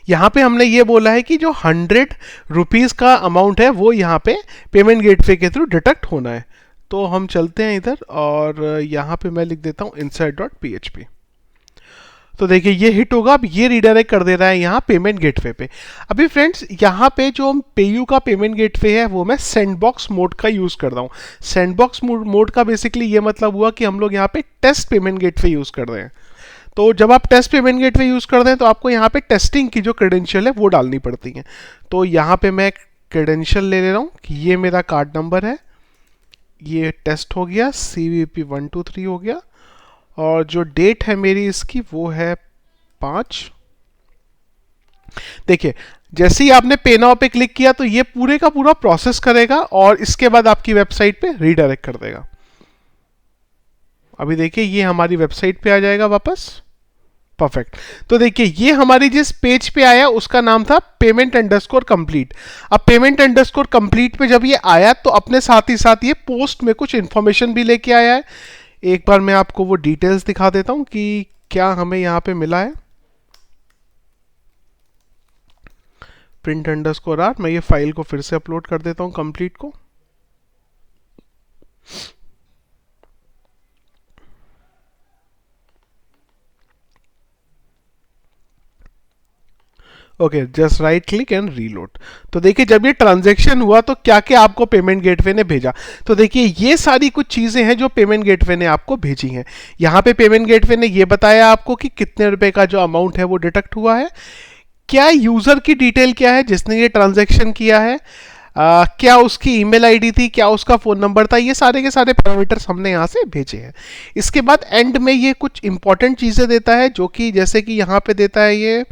यहाँ पे हमने ये बोला है कि जो 100 रुपीज़ का अमाउंट है वो यहाँ पे पेमेंट गेटवे के थ्रू डिटेक्ट होना है। तो हम चलते हैं इधर और यहाँ पे मैं लिख देता हूँ insert.php। तो देखिए ये हिट होगा। अब ये रीडायरेक्ट कर दे रहा है यहाँ पेमेंट गेटवे पे। अभी फ्रेंड्स यहाँ पे जो पेयू का पेमेंट गेटवे है वो मैं सैंडबॉक्स मोड का यूज़ कर रहा हूँ। सैंडबॉक्स मोड का बेसिकली ये मतलब हुआ कि हम लोग यहाँ पे टेस्ट पेमेंट गेटवे यूज़ कर रहे हैं। तो जब आप टेस्ट पेमेंट गेटवे यूज़ करते हैं तो आपको यहाँ पे टेस्टिंग की जो क्रेडेंशियल है वो डालनी पड़ती है। तो यहाँ पे मैं क्रेडेंशियल ले रहा हूँ कि ये मेरा कार्ड नंबर है, ये टेस्ट हो गया, CVP123 हो गया, और जो डेट है मेरी इसकी वो है 5। देखिए जैसे ही आपने पे नाउ पे क्लिक किया तो ये पूरे का पूरा प्रोसेस करेगा और इसके बाद आपकी वेबसाइट पे रीडायरेक्ट कर देगा। अभी देखिए ये हमारी वेबसाइट पे आ जाएगा वापस। परफेक्ट। तो देखिए ये हमारी जिस पेज पे आया उसका नाम था payment_complete। अब payment_complete पे जब ये आया तो अपने साथ ही साथ ये पोस्ट में कुछ इंफॉर्मेशन भी लेके आया है। एक बार मैं आपको वो डिटेल्स दिखा देता हूं कि क्या हमें यहाँ पे मिला है। print_r, मैं ये फाइल को फिर से अपलोड कर देता हूं कंप्लीट को। Okay, just right click and reload. तो देखिए जब ये ट्रांजैक्शन हुआ तो क्या क्या आपको पेमेंट गेटवे ने भेजा। तो देखिए ये सारी कुछ चीज़ें हैं जो पेमेंट गेटवे ने आपको भेजी हैं। यहाँ पे पेमेंट गेटवे ने ये बताया आपको कि कितने रुपए का जो अमाउंट है वो डिटेक्ट हुआ है, क्या यूज़र की डिटेल क्या है जिसने ये ट्रांजैक्शन किया है, क्या उसकी ईमेल आईडी थी, क्या उसका फ़ोन नंबर था, ये सारे के सारे पैरामीटर्स हमने यहाँ से भेजे हैं। इसके बाद एंड में ये कुछ इंपॉर्टेंट चीज़ें देता है जो कि जैसे कि यहाँ पे देता है ये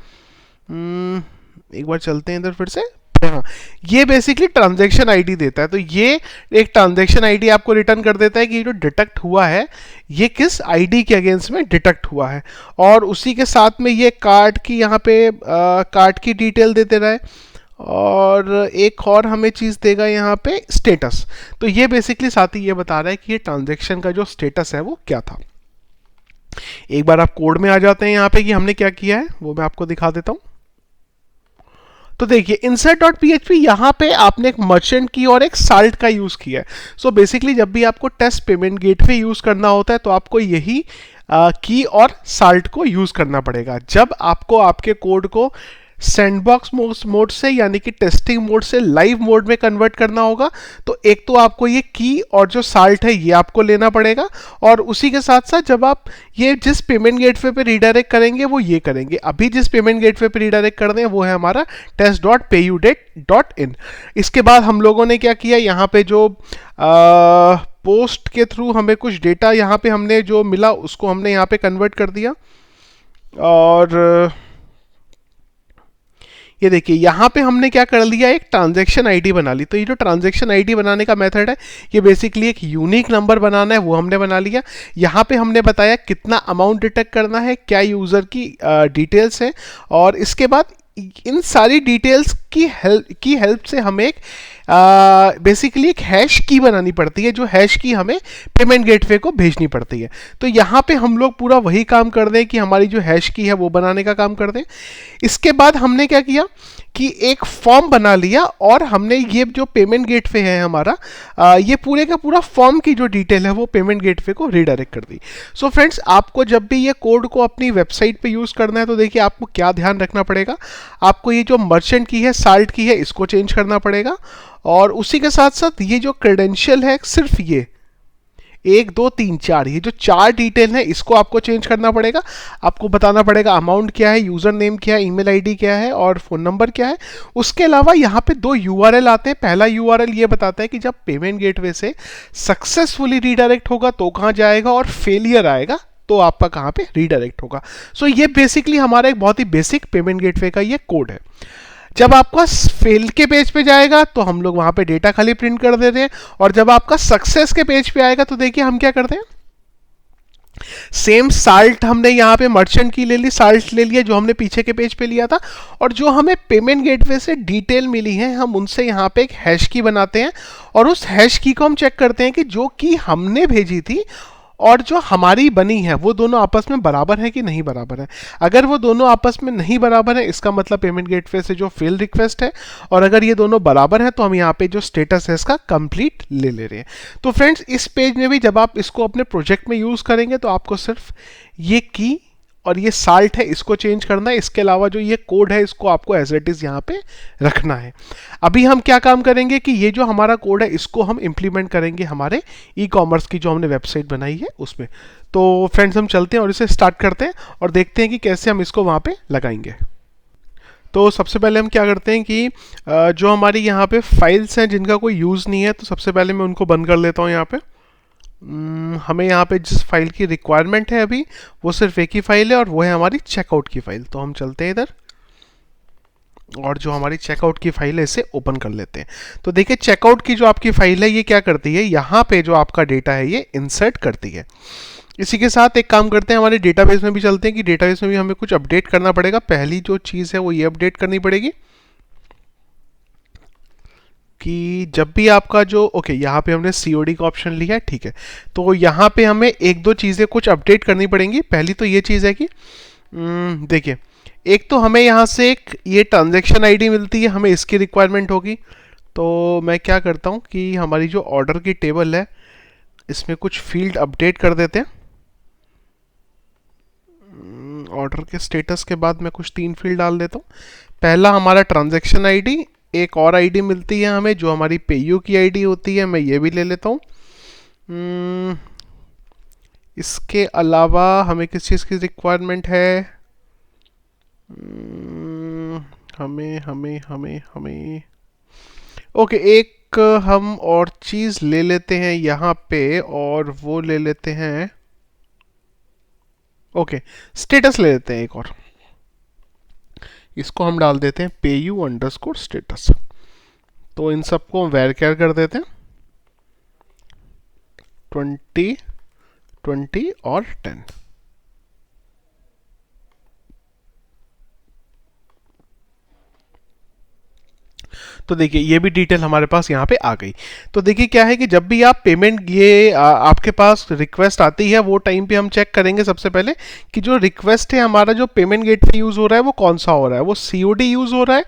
एक बार चलते हैं इधर फिर से। हाँ, ये बेसिकली ट्रांजैक्शन आईडी देता है। तो ये एक ट्रांजैक्शन आईडी आपको रिटर्न कर देता है कि जो डिटेक्ट हुआ है ये किस आईडी के अगेंस्ट में डिटेक्ट हुआ है, और उसी के साथ में ये कार्ड की यहाँ पे कार्ड की डिटेल देते रहे, और एक और हमें चीज़ देगा यहाँ पे स्टेटस। तो ये बेसिकली साथ ही ये बता रहा है कि ये ट्रांजैक्शन का जो स्टेटस है वो क्या था। एक बार आप कोड में आ जाते हैं यहाँ पे कि हमने क्या किया है वो मैं आपको दिखा देता हूँ। तो देखिए insert.php यहाँ पे आपने एक मर्चेंट की और एक साल्ट का यूज़ किया है। सो बेसिकली जब भी आपको टेस्ट पेमेंट गेटवे यूज़ करना होता है तो आपको यही की और साल्ट को यूज़ करना पड़ेगा। जब आपको आपके कोड को सैंडबॉक्स मोड से यानी कि टेस्टिंग मोड से लाइव मोड में कन्वर्ट करना होगा तो एक तो आपको ये की और जो साल्ट है ये आपको लेना पड़ेगा, और उसी के साथ साथ जब आप ये जिस पेमेंट गेटवे पे रीडायरेक्ट करेंगे वो ये करेंगे। अभी जिस पेमेंट गेटवे पे रीडायरेक्ट कर दें वो है हमारा test.payudate.in। इसके बाद हम लोगों ने क्या किया, यहाँ पे जो पोस्ट के थ्रू हमें कुछ डेटा यहाँ पे हमने जो मिला उसको हमने यहाँ पे कन्वर्ट कर दिया, और ये देखिए यहाँ पे हमने क्या कर लिया, एक ट्रांजैक्शन आईडी बना ली। तो ये जो ट्रांजैक्शन आईडी बनाने का मेथड है ये बेसिकली एक यूनिक नंबर बनाना है, वो हमने बना लिया। यहाँ पे हमने बताया कितना अमाउंट डिटेक्ट करना है, क्या यूज़र की डिटेल्स है, और इसके बाद इन सारी डिटेल्स की हेल्प से हमें एक बेसिकली एक हैश की बनानी पड़ती है, जो हैश की हमें पेमेंट गेटवे को भेजनी पड़ती है। तो यहाँ पे हम लोग पूरा वही काम कर दें कि हमारी जो हैश की है वो बनाने का काम कर दें। इसके बाद हमने क्या किया कि एक फॉर्म बना लिया, और हमने ये जो पेमेंट गेटवे है हमारा ये पूरे का पूरा फॉर्म की जो डिटेल है वो पेमेंट गेटवे को रीडायरेक्ट कर दी। सो फ्रेंड्स, आपको जब भी ये कोड को अपनी वेबसाइट पे यूज़ करना है तो देखिए आपको क्या ध्यान रखना पड़ेगा। आपको ये जो मर्चेंट की है, साल्ट की है, इसको चेंज करना पड़ेगा, और उसी के साथ साथ ये जो क्रेडेंशियल है सिर्फ ये 1 2 3 4, ये जो 4 डिटेल है इसको आपको चेंज करना पड़ेगा। आपको बताना पड़ेगा अमाउंट क्या है, यूजर नेम क्या है, ईमेल आईडी क्या है और फोन नंबर क्या है। उसके अलावा यहाँ पे 2 यूआरएल आते हैं। पहला यूआरएल ये बताता है कि जब पेमेंट गेटवे से सक्सेसफुली रीडायरेक्ट होगा तो कहाँ जाएगा, और फेलियर आएगा तो आपका कहाँ पे रीडायरेक्ट होगा। सो ये बेसिकली हमारा एक बहुत ही बेसिक पेमेंट गेटवे का ये कोड है। जब आपका फेल के पेज पे जाएगा तो हम लोग वहां पे डेटा खाली प्रिंट कर देते हैं, और जब आपका सक्सेस के पेज पे आएगा तो देखिए हम क्या करते हैं, सेम साल्ट हमने यहाँ पे मर्चेंट की ले ली, साल्ट ले लिया जो हमने पीछे के पेज पे लिया था, और जो हमें पेमेंट गेटवे से डिटेल मिली है हम उनसे यहाँ पे एक हैश की बनाते हैं, और उस हैश की को हम चेक करते हैं कि जो की हमने भेजी थी और जो हमारी बनी है वो दोनों आपस में बराबर है कि नहीं बराबर है। अगर वो दोनों आपस में नहीं बराबर है इसका मतलब पेमेंट गेटवे से जो फेल रिक्वेस्ट है, और अगर ये दोनों बराबर है तो हम यहाँ पे जो स्टेटस है इसका कंप्लीट ले ले रहे हैं। तो फ्रेंड्स इस पेज में भी जब आप इसको अपने प्रोजेक्ट में यूज करेंगे तो आपको सिर्फ ये की और ये साल्ट है इसको चेंज करना है। इसके अलावा जो ये कोड है इसको आपको एज इट इज यहाँ पे रखना है। अभी हम क्या काम करेंगे कि ये जो हमारा कोड है इसको हम इंप्लीमेंट करेंगे हमारे ई कॉमर्स की जो हमने वेबसाइट बनाई है उसमें। तो फ्रेंड्स हम चलते हैं और इसे स्टार्ट करते हैं और देखते हैं कि कैसे हम इसको वहाँ पे लगाएंगे। तो सबसे पहले हम क्या करते हैं कि जो हमारी यहाँ पे फाइल्स हैं जिनका कोई यूज़ नहीं है तो सबसे पहले मैं उनको बंद कर लेता हूँ। यहाँ पे हमें यहाँ पे जिस फाइल की रिक्वायरमेंट है अभी वो सिर्फ एक ही फाइल है और वो है हमारी चेकआउट की फाइल। तो हम चलते हैं इधर और जो हमारी चेकआउट की फाइल है इसे ओपन कर लेते हैं। तो देखिए चेकआउट की जो आपकी फाइल है ये क्या करती है, यहाँ पे जो आपका डेटा है ये इंसर्ट करती है। इसी के साथ एक काम करते हैं, हमारे डेटाबेस में भी चलते हैं कि डेटाबेस में भी हमें कुछ अपडेट करना पड़ेगा। पहली जो चीज़ है वो ये अपडेट करनी पड़ेगी कि जब भी आपका जो यहाँ पे हमने COD का ऑप्शन लिया है, ठीक है। तो यहाँ पे हमें एक दो चीज़ें कुछ अपडेट करनी पड़ेंगी। पहली तो ये चीज़ है कि देखिए एक तो हमें यहाँ से एक ये ट्रांजैक्शन आईडी मिलती है, हमें इसकी रिक्वायरमेंट होगी। तो मैं क्या करता हूँ कि हमारी जो ऑर्डर की टेबल है इसमें कुछ फील्ड अपडेट कर देते हैं। ऑर्डर के स्टेटस के बाद मैं कुछ 3 फील्ड डाल देता हूँ। पहला हमारा ट्रांजैक्शन आईडी, एक और आईडी मिलती है हमें जो हमारी पेयू की आईडी होती है, मैं ये भी ले लेता हूँ। इसके अलावा हमें किस चीज़ की रिक्वायरमेंट है, हमें हमें हमें हमें ओके एक हम और चीज़ ले लेते हैं यहाँ पे, और वो ले लेते हैं स्टेटस ले लेते हैं एक और। इसको हम डाल देते हैं PayU_status। तो इन सबको हम वेरकेयर कर देते हैं 20 20 और 10। तो देखिए ये भी डिटेल हमारे पास यहाँ पे आ गई। तो देखिए क्या है कि जब भी आप पेमेंट ये आपके पास रिक्वेस्ट आती है वो टाइम पे हम चेक करेंगे सबसे पहले कि जो रिक्वेस्ट है हमारा जो पेमेंट गेटवे यूज़ हो रहा है वो कौन सा हो रहा है, वो COD यूज़ हो रहा है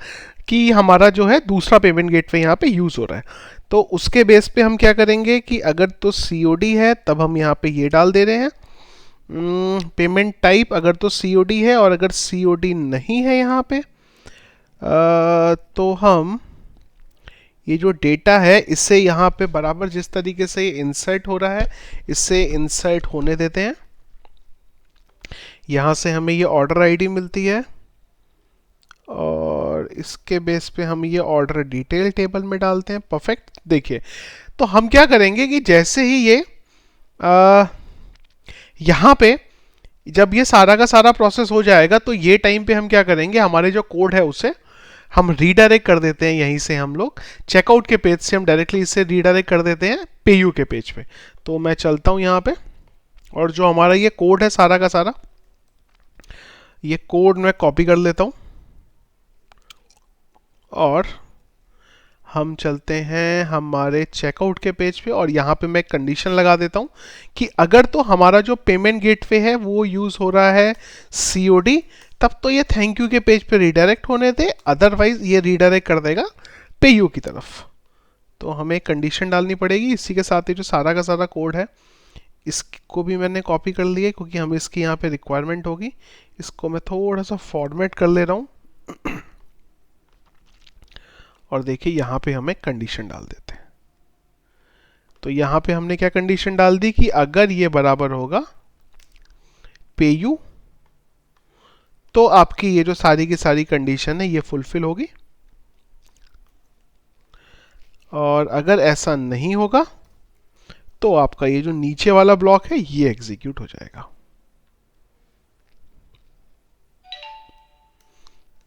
कि हमारा जो है दूसरा पेमेंट गेटवे यहाँ पे यूज़ हो रहा है। तो उसके बेस पे हम क्या करेंगे कि अगर तो COD है तब हम यहाँ पे ये डाल दे रहे हैं पेमेंट टाइप, अगर तो COD है, और अगर COD नहीं है यहाँ पे तो हम ये जो डेटा है इससे यहाँ पे बराबर जिस तरीके से ये इंसर्ट हो रहा है इससे इंसर्ट होने देते हैं। यहाँ से हमें ये ऑर्डर आईडी मिलती है और इसके बेस पे हम ये ऑर्डर डिटेल टेबल में डालते हैं। परफेक्ट। देखिए तो हम क्या करेंगे कि जैसे ही ये यहाँ पे जब ये सारा का सारा प्रोसेस हो जाएगा तो ये टाइम पे हम क्या करेंगे, हमारे जो कोड है उसे हम रीडायरेक्ट कर देते हैं। यहीं से हम लोग चेकआउट के पेज से हम डायरेक्टली इसे रीडायरेक्ट कर देते हैं पेयू के पेज पे। तो मैं चलता हूँ यहाँ पे और जो हमारा ये कोड है सारा का सारा ये कोड मैं कॉपी कर लेता हूँ और हम चलते हैं हमारे चेकआउट के पेज पे और यहाँ पे मैं कंडीशन लगा देता हूँ कि अगर तो हमारा जो पेमेंट गेटवे है वो यूज़ हो रहा है COD तब तो ये थैंक यू के पेज पे रीडायरेक्ट होने दे, अदरवाइज ये रीडायरेक्ट कर देगा पेयू की तरफ। तो हमें कंडीशन डालनी पड़ेगी। इसी के साथ ही जो सारा का सारा कोड है इसको भी मैंने कॉपी कर लिया क्योंकि हमें इसकी यहाँ पे रिक्वायरमेंट होगी। इसको मैं थोड़ा सा फॉर्मेट कर ले रहा हूँ और देखिए यहाँ पे हमें कंडीशन डाल देते हैं। तो यहाँ पे हमने क्या कंडीशन डाल दी कि अगर ये बराबर होगा पेयू, तो आपकी ये जो सारी की सारी कंडीशन है ये फुलफिल होगी, और अगर ऐसा नहीं होगा तो आपका ये जो नीचे वाला ब्लॉक है ये एग्जीक्यूट हो जाएगा।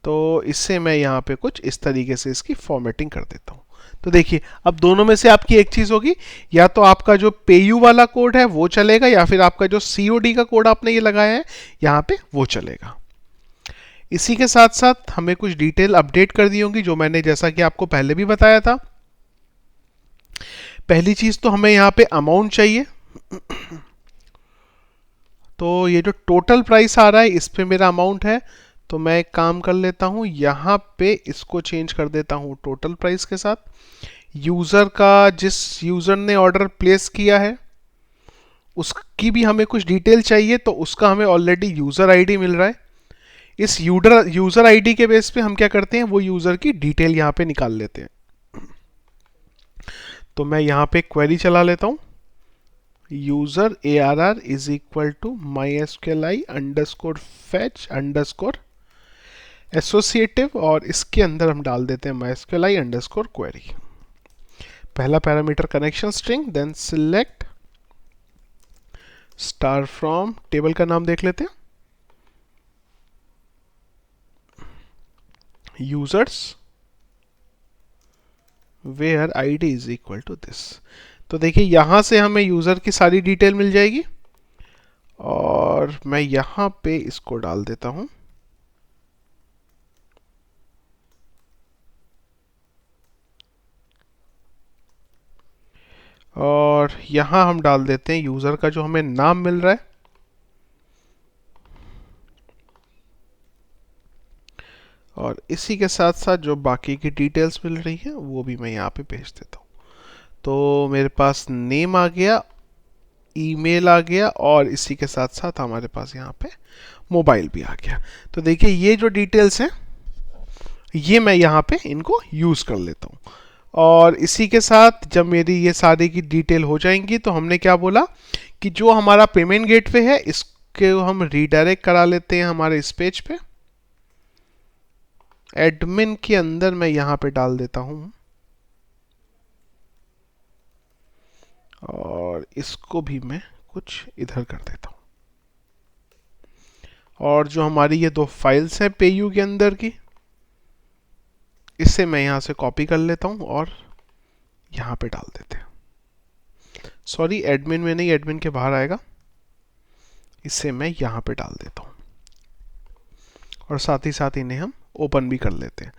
तो इससे मैं यहाँ पे कुछ इस तरीके से इसकी फॉर्मेटिंग कर देता हूँ। तो देखिए अब दोनों में से आपकी एक चीज होगी, या तो आपका जो पेयू वाला कोड है वो चलेगा, या फिर आपका जो सीओडी का कोड आपने ये लगाया है यहाँ पे वो चलेगा। इसी के साथ साथ हमें कुछ डिटेल अपडेट कर दी होंगी, जो मैंने जैसा कि आपको पहले भी बताया था। पहली चीज तो हमें यहाँ पे अमाउंट चाहिए। तो ये जो टोटल प्राइस आ रहा है इस पे मेरा अमाउंट है, तो मैं एक काम कर लेता हूँ, यहाँ पे इसको चेंज कर देता हूँ टोटल प्राइस के साथ। यूज़र का, जिस यूज़र ने ऑर्डर प्लेस किया है उसकी भी हमें कुछ डिटेल चाहिए, तो उसका हमें ऑलरेडी यूज़र आईडी मिल रहा है। इस यूज़र आईडी के बेस पे हम क्या करते हैं, वो यूज़र की डिटेल यहाँ पे निकाल लेते हैं। तो मैं यहाँ पे क्वेरी चला लेता हूँ, user ARR is equal to MySQLi underscore fetch underscore associative, और इसके अंदर हम डाल देते हैं MySQLi अंडरस्कोर क्वेरी। पहला parameter connection string, then select star from, table का नाम देख लेते हैं, users where ID is equal to this. तो देखिए यहां से हमें यूजर की सारी डिटेल मिल जाएगी, और मैं यहां पे इसको डाल देता हूं और यहां हम डाल देते हैं यूजर का जो हमें नाम मिल रहा है, और इसी के साथ साथ जो बाकी की डिटेल्स मिल रही है वो भी मैं यहाँ पे भेज देता हूँ। तो मेरे पास नेम आ गया, ईमेल आ गया, और इसी के साथ साथ हमारे पास यहाँ पे मोबाइल भी आ गया। तो देखिए ये जो डिटेल्स हैं ये मैं यहाँ पे इनको यूज़ कर लेता हूँ, और इसी के साथ जब मेरी ये सारी की डिटेल हो जाएंगी तो हमने क्या बोला कि जो हमारा पेमेंट गेटवे है इसके हम रीडायरेक्ट करा लेते हैं हमारे इस पेज पे। एडमिन के अंदर मैं यहाँ पे डाल देता हूँ, और इसको भी मैं कुछ इधर कर देता हूँ, और जो हमारी ये दो फाइल्स हैं पेयू के अंदर की, इससे मैं यहाँ से कॉपी कर लेता हूँ और यहाँ पे डाल देते हैं। सॉरी, एडमिन में नहीं, एडमिन के बाहर आएगा, इससे मैं यहाँ पे डाल देता हूँ, और साथ ही साथ इन्हें हम ओपन भी कर लेते हैं,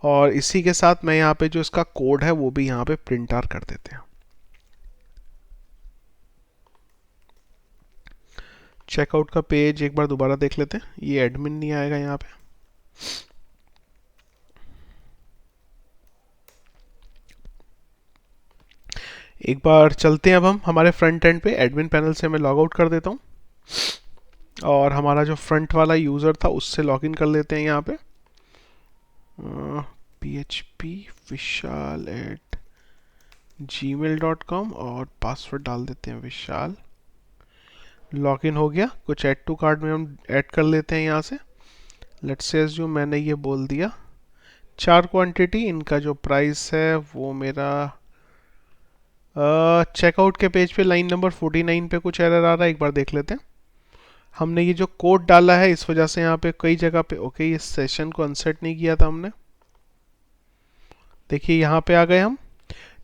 और इसी के साथ मैं यहाँ पे जो इसका कोड है वो भी यहाँ पे प्रिंट आउट कर देते हैं। चेकआउट का पेज एक बार दोबारा देख लेते हैं, ये एडमिन नहीं आएगा यहाँ पे। एक बार चलते हैं अब हम हमारे फ्रंट एंड पे, एडमिन पैनल से मैं लॉग आउट कर देता हूँ, और हमारा जो फ्रंट वाला यूज़र था उससे लॉगिन कर लेते हैं यहाँ पे, phpvishal@gmail.com, और पासवर्ड डाल देते हैं विशाल। लॉगिन हो गया। कुछ ऐड टू कार्ट में हम ऐड कर लेते हैं यहाँ से। लेट्स से जो मैंने ये बोल दिया 4 क्वांटिटी, इनका जो प्राइस है वो मेरा चेकआउट के पेज पे लाइन नंबर 49 पे कुछ एरर आ रहा है, एक बार देख लेते हैं। हमने ये जो कोड डाला है इस वजह से यहाँ पे कई जगह पे ओके इस सेशन को अनसेट नहीं किया था हमने। देखिए यहाँ पे आ गए हम,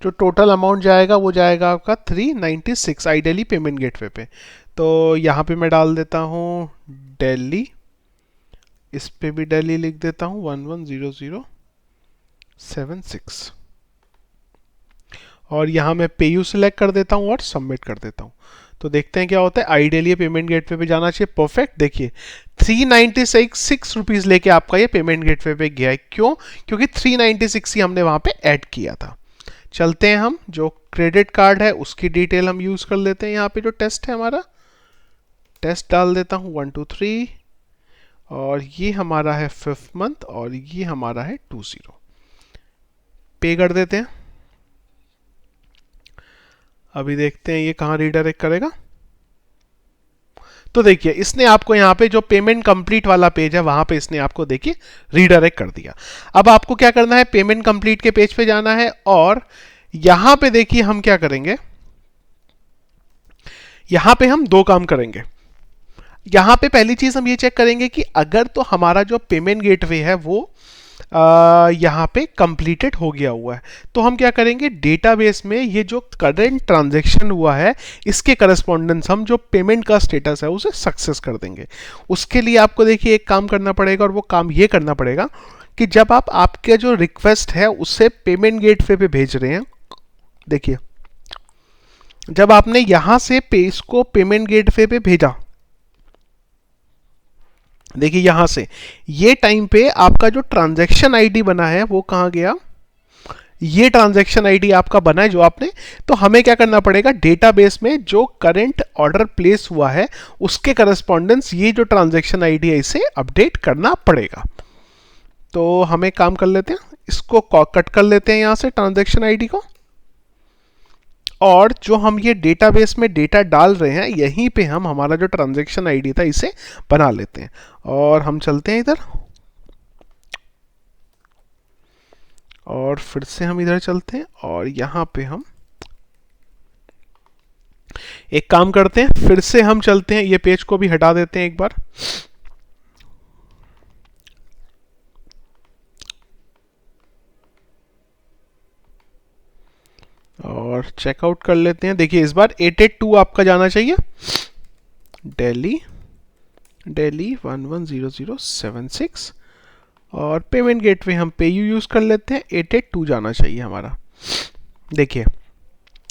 जो टोटल अमाउंट जाएगा वो जाएगा आपका 396 आइडियली पेमेंट गेटवे पे। तो यहाँ पे मैं डाल देता हूँ दिल्ली, इस पे भी दिल्ली लिख देता हूँ 110076, और यहाँ मैं पेयू सिलेक्ट कर देता हूँ और सबमिट कर देता हूँ। तो देखते हैं क्या होता है। आइडियली पेमेंट गेटवे पे जाना चाहिए, परफेक्ट। देखिए 396 रुपीज़ लेके आपका ये पेमेंट गेटवे पे गया है। क्यों? क्योंकि 396 ही हमने वहाँ पे ऐड किया था। चलते हैं हम, जो क्रेडिट कार्ड है उसकी डिटेल हम यूज़ कर लेते हैं। यहाँ पे जो टेस्ट है हमारा, टेस्ट डाल देता हूँ 1 2 3, और ये हमारा है 5th मंथ, और ये हमारा है 20। पे कर देते हैं। अभी देखते हैं ये कहाँ रीडायरेक्ट करेगा। तो देखिए इसने आपको यहाँ पे जो पेमेंट कंप्लीट वाला पेज है वहां पे इसने आपको देखिए रीडायरेक्ट कर दिया। अब आपको क्या करना है, पेमेंट कंप्लीट के पेज पे जाना है और यहां पे देखिए हम क्या करेंगे, यहां पे हम दो काम करेंगे। यहां पे पहली चीज हम ये चेक करेंगे कि अगर तो हमारा जो पेमेंट गेटवे है वो यहाँ पे कंप्लीटेड हो गया हुआ है, तो हम क्या करेंगे, डेटाबेस में ये जो करंट ट्रांजैक्शन हुआ है इसके करस्पॉन्डेंस हम जो पेमेंट का स्टेटस है उसे सक्सेस कर देंगे। उसके लिए आपको देखिए एक काम करना पड़ेगा और वो काम ये करना पड़ेगा कि जब आप आपके जो रिक्वेस्ट है उसे पेमेंट गेटवे पे भेज रहे हैं, देखिए जब आपने यहां से पेज को पेमेंट गेटवे पे भेजा, देखिए यहां से ये टाइम पे आपका जो ट्रांजैक्शन आईडी बना है वो कहां गया, ये ट्रांजैक्शन आईडी आपका बना है जो आपने, तो हमें क्या करना पड़ेगा, डेटाबेस में जो करंट ऑर्डर प्लेस हुआ है उसके करस्पॉन्डेंस ये जो ट्रांजैक्शन आईडी है इसे अपडेट करना पड़ेगा। तो हमें काम कर लेते हैं, इसको कट कर लेते हैं यहां से ट्रांजैक्शन आईडी को, और जो हम ये डेटाबेस में डेटा डाल रहे हैं यहीं पे हम हमारा जो ट्रांजैक्शन आईडी था इसे बना लेते हैं। और हम चलते हैं इधर और फिर से हम इधर चलते हैं और यहां पे हम एक काम करते हैं, फिर से हम चलते हैं, ये पेज को भी हटा देते हैं एक बार, और चेकआउट कर लेते हैं। देखिए इस बार 882 आपका जाना चाहिए, दिल्ली 110076, और पेमेंट गेटवे हम पेयू यूज कर लेते हैं, 882 जाना चाहिए हमारा। देखिए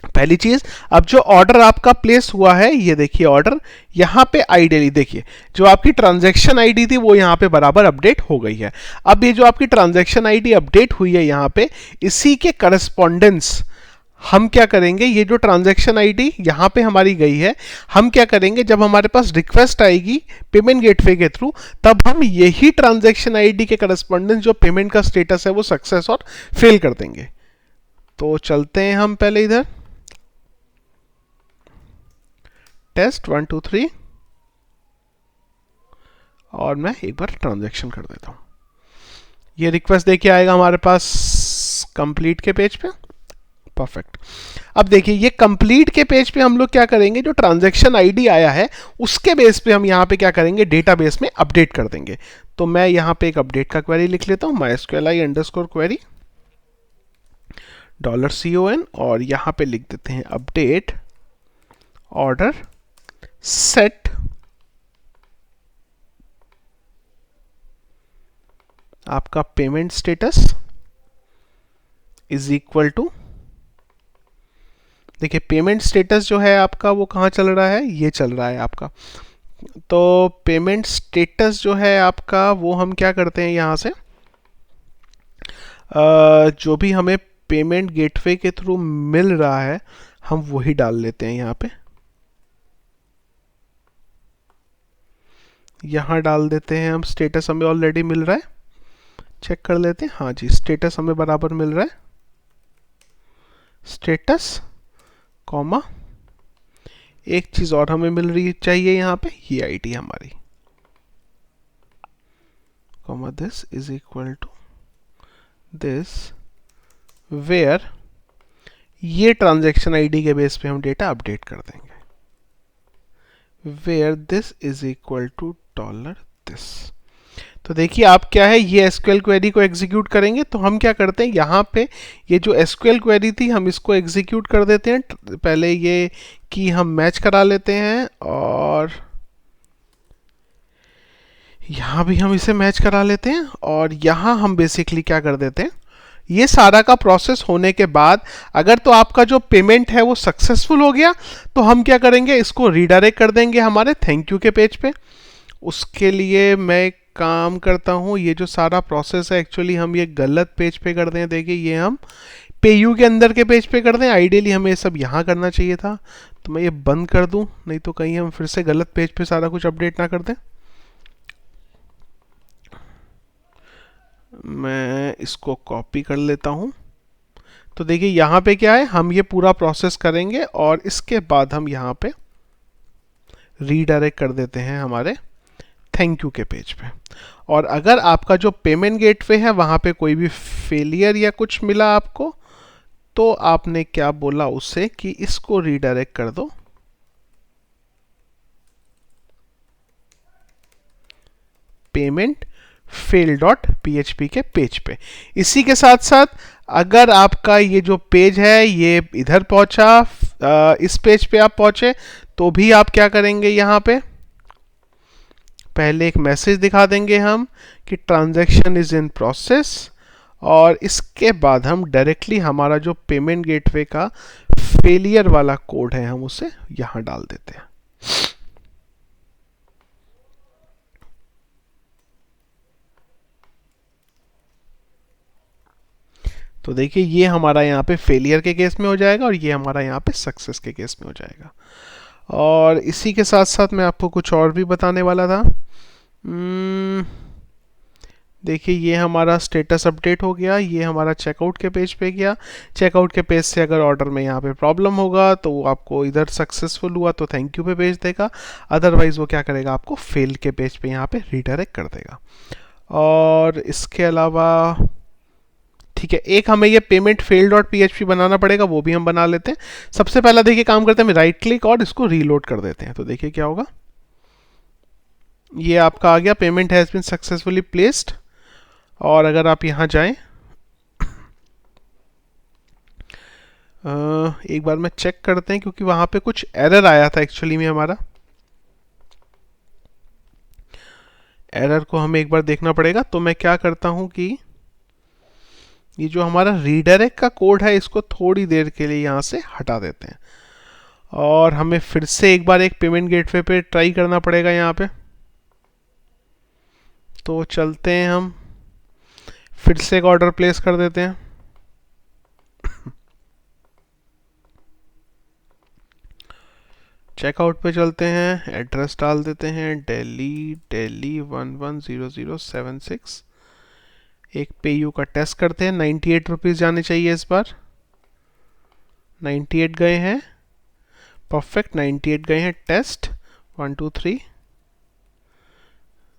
पहली चीज, अब जो ऑर्डर आपका प्लेस हुआ है ये देखिए ऑर्डर यहाँ पे आइडियली देखिए जो आपकी ट्रांजैक्शन आईडी थी वो यहाँ पे बराबर अपडेट हो गई है। अब ये जो आपकी ट्रांजैक्शन आईडी अपडेट हुई है यहाँ पे, इसी के करस्पॉन्डेंस हम क्या करेंगे, ये जो ट्रांजैक्शन आईडी यहाँ पे हमारी गई है, हम क्या करेंगे जब हमारे पास रिक्वेस्ट आएगी पेमेंट गेटवे के थ्रू तब हम यही ट्रांजैक्शन आईडी के करस्पॉन्डेंस जो पेमेंट का स्टेटस है वो सक्सेस और फेल कर देंगे। तो चलते हैं हम पहले इधर टेस्ट 1 2 3 और मैं एक बार ट्रांजैक्शन कर देता हूं। ये रिक्वेस्ट देखिए आएगा हमारे पास कंप्लीट के पेज पे, परफेक्ट। अब देखिए ये कंप्लीट के पेज पे हम लोग क्या करेंगे, जो ट्रांजैक्शन आईडी आया है उसके बेस पे हम यहाँ पे क्या करेंगे, डेटाबेस में अपडेट कर देंगे। तो मैं यहाँ पे एक अपडेट का क्वेरी लिख लेता हूँ, mysqli_query $con, और यहाँ पे लिख देते हैं अपडेट ऑर्डर सेट आपका payment status is equal to, देखिए पेमेंट स्टेटस जो है आपका वो कहाँ चल रहा है, ये चल रहा है आपका। तो पेमेंट स्टेटस जो है आपका वो हम क्या करते हैं यहाँ से, जो भी हमें पेमेंट गेटवे के थ्रू मिल रहा है हम वही डाल लेते हैं यहाँ पे, यहाँ डाल देते हैं हम, स्टेटस हमें ऑलरेडी मिल रहा है, चेक कर लेते हैं, हाँ जी स्टेटस हमें बराबर मिल रहा है, स्टेटस कॉमा एक चीज और हमें मिल रही चाहिए यहाँ पे, ये आईडी हमारी, comma this is equal to this where, ये ट्रांजैक्शन आईडी के बेस पे हम डेटा अपडेट कर देंगे, where this is equal to $this। तो देखिए आप क्या है, ये एसक्यूएल क्वेरी को एग्जीक्यूट करेंगे, तो हम क्या करते हैं यहाँ पे ये जो एसक्यूएल क्वेरी थी हम इसको एग्जीक्यूट कर देते हैं, पहले ये की हम मैच करा लेते हैं और यहाँ भी हम इसे मैच करा लेते हैं, और यहाँ हम बेसिकली क्या कर देते हैं, ये सारा का प्रोसेस होने के बाद अगर तो आपका जो पेमेंट है वो सक्सेसफुल हो गया तो हम क्या करेंगे, इसको रीडायरेक्ट कर देंगे हमारे थैंक यू के पेज पे। उसके लिए मैं काम करता हूँ, ये जो सारा प्रोसेस है एक्चुअली हम ये गलत पेज पे कर दें, देखिए ये हम पेयू के अंदर के पेज पे कर दें, आइडियली हमें ये सब यहाँ करना चाहिए था, तो मैं ये बंद कर दूँ, नहीं तो कहीं हम फिर से गलत पेज पे सारा कुछ अपडेट ना कर दें। मैं इसको कॉपी कर लेता हूँ तो देखिए यहाँ पे क्या है, हम ये पूरा प्रोसेस करेंगे और इसके बाद हम यहाँ पे रीडायरेक्ट कर देते हैं हमारे थैंक यू के पेज पे। और अगर आपका जो पेमेंट गेटवे है वहाँ पे कोई भी फेलियर या कुछ मिला आपको, तो आपने क्या बोला उससे कि इसको रीडायरेक्ट कर दो पेमेंट फेल डॉट पीएचपी के पेज पे। इसी के साथ साथ अगर आपका ये जो पेज है ये इधर पहुंचा, इस पेज पे आप पहुंचे, तो भी आप क्या करेंगे, यहाँ पे पहले एक मैसेज दिखा देंगे हम कि ट्रांजैक्शन इज इन प्रोसेस, और इसके बाद हम डायरेक्टली हमारा जो पेमेंट गेटवे का फेलियर वाला कोड है हम उसे यहां डाल देते हैं। तो देखिए ये हमारा यहाँ पे फेलियर के केस में हो जाएगा और ये हमारा यहाँ पे सक्सेस के केस में हो जाएगा। और इसी के साथ साथ मैं आपको कुछ और भी बताने वाला था। देखिए ये हमारा स्टेटस अपडेट हो गया, ये हमारा चेकआउट के पेज पे गया। चेकआउट के पेज से अगर ऑर्डर में यहाँ पे प्रॉब्लम होगा तो वो आपको इधर सक्सेसफुल हुआ तो थैंक यू पे भेज देगा, अदरवाइज वो क्या करेगा, आपको फेल के पेज पे यहाँ पे रीडायरेक्ट कर देगा। और इसके अलावा ठीक है, एक हमें ये पेमेंट फेल डॉट पीएचपी बनाना पड़ेगा, वो भी हम बना लेते हैं। सबसे पहला देखिए काम करते हैं, हम राइट क्लिक और इसको रीलोड कर देते हैं। तो देखिए क्या होगा, ये आपका आ गया payment has been successfully placed. और अगर आप यहाँ जाएं, एक बार मैं चेक करते हैं क्योंकि वहाँ पे कुछ एरर आया था एक्चुअली में, हमारा एरर को हमें एक बार देखना पड़ेगा। तो मैं क्या करता हूँ कि ये जो हमारा रीडायरेक्ट का कोड है इसको थोड़ी देर के लिए यहाँ से हटा देते हैं और हमें फिर से एक बार एक पेमेंट गेटवे पे ट्राई करना पड़ेगा यहाँ पे। तो चलते हैं, हम फिर से एक ऑर्डर प्लेस कर देते हैं। चेकआउट पे चलते हैं, एड्रेस डाल देते हैं दिल्ली 110076। एक पेयू का टेस्ट करते हैं, 98 रुपीज़ जाने चाहिए इस बार। 98 गए हैं, परफेक्ट 98 गए हैं। टेस्ट 1 2 3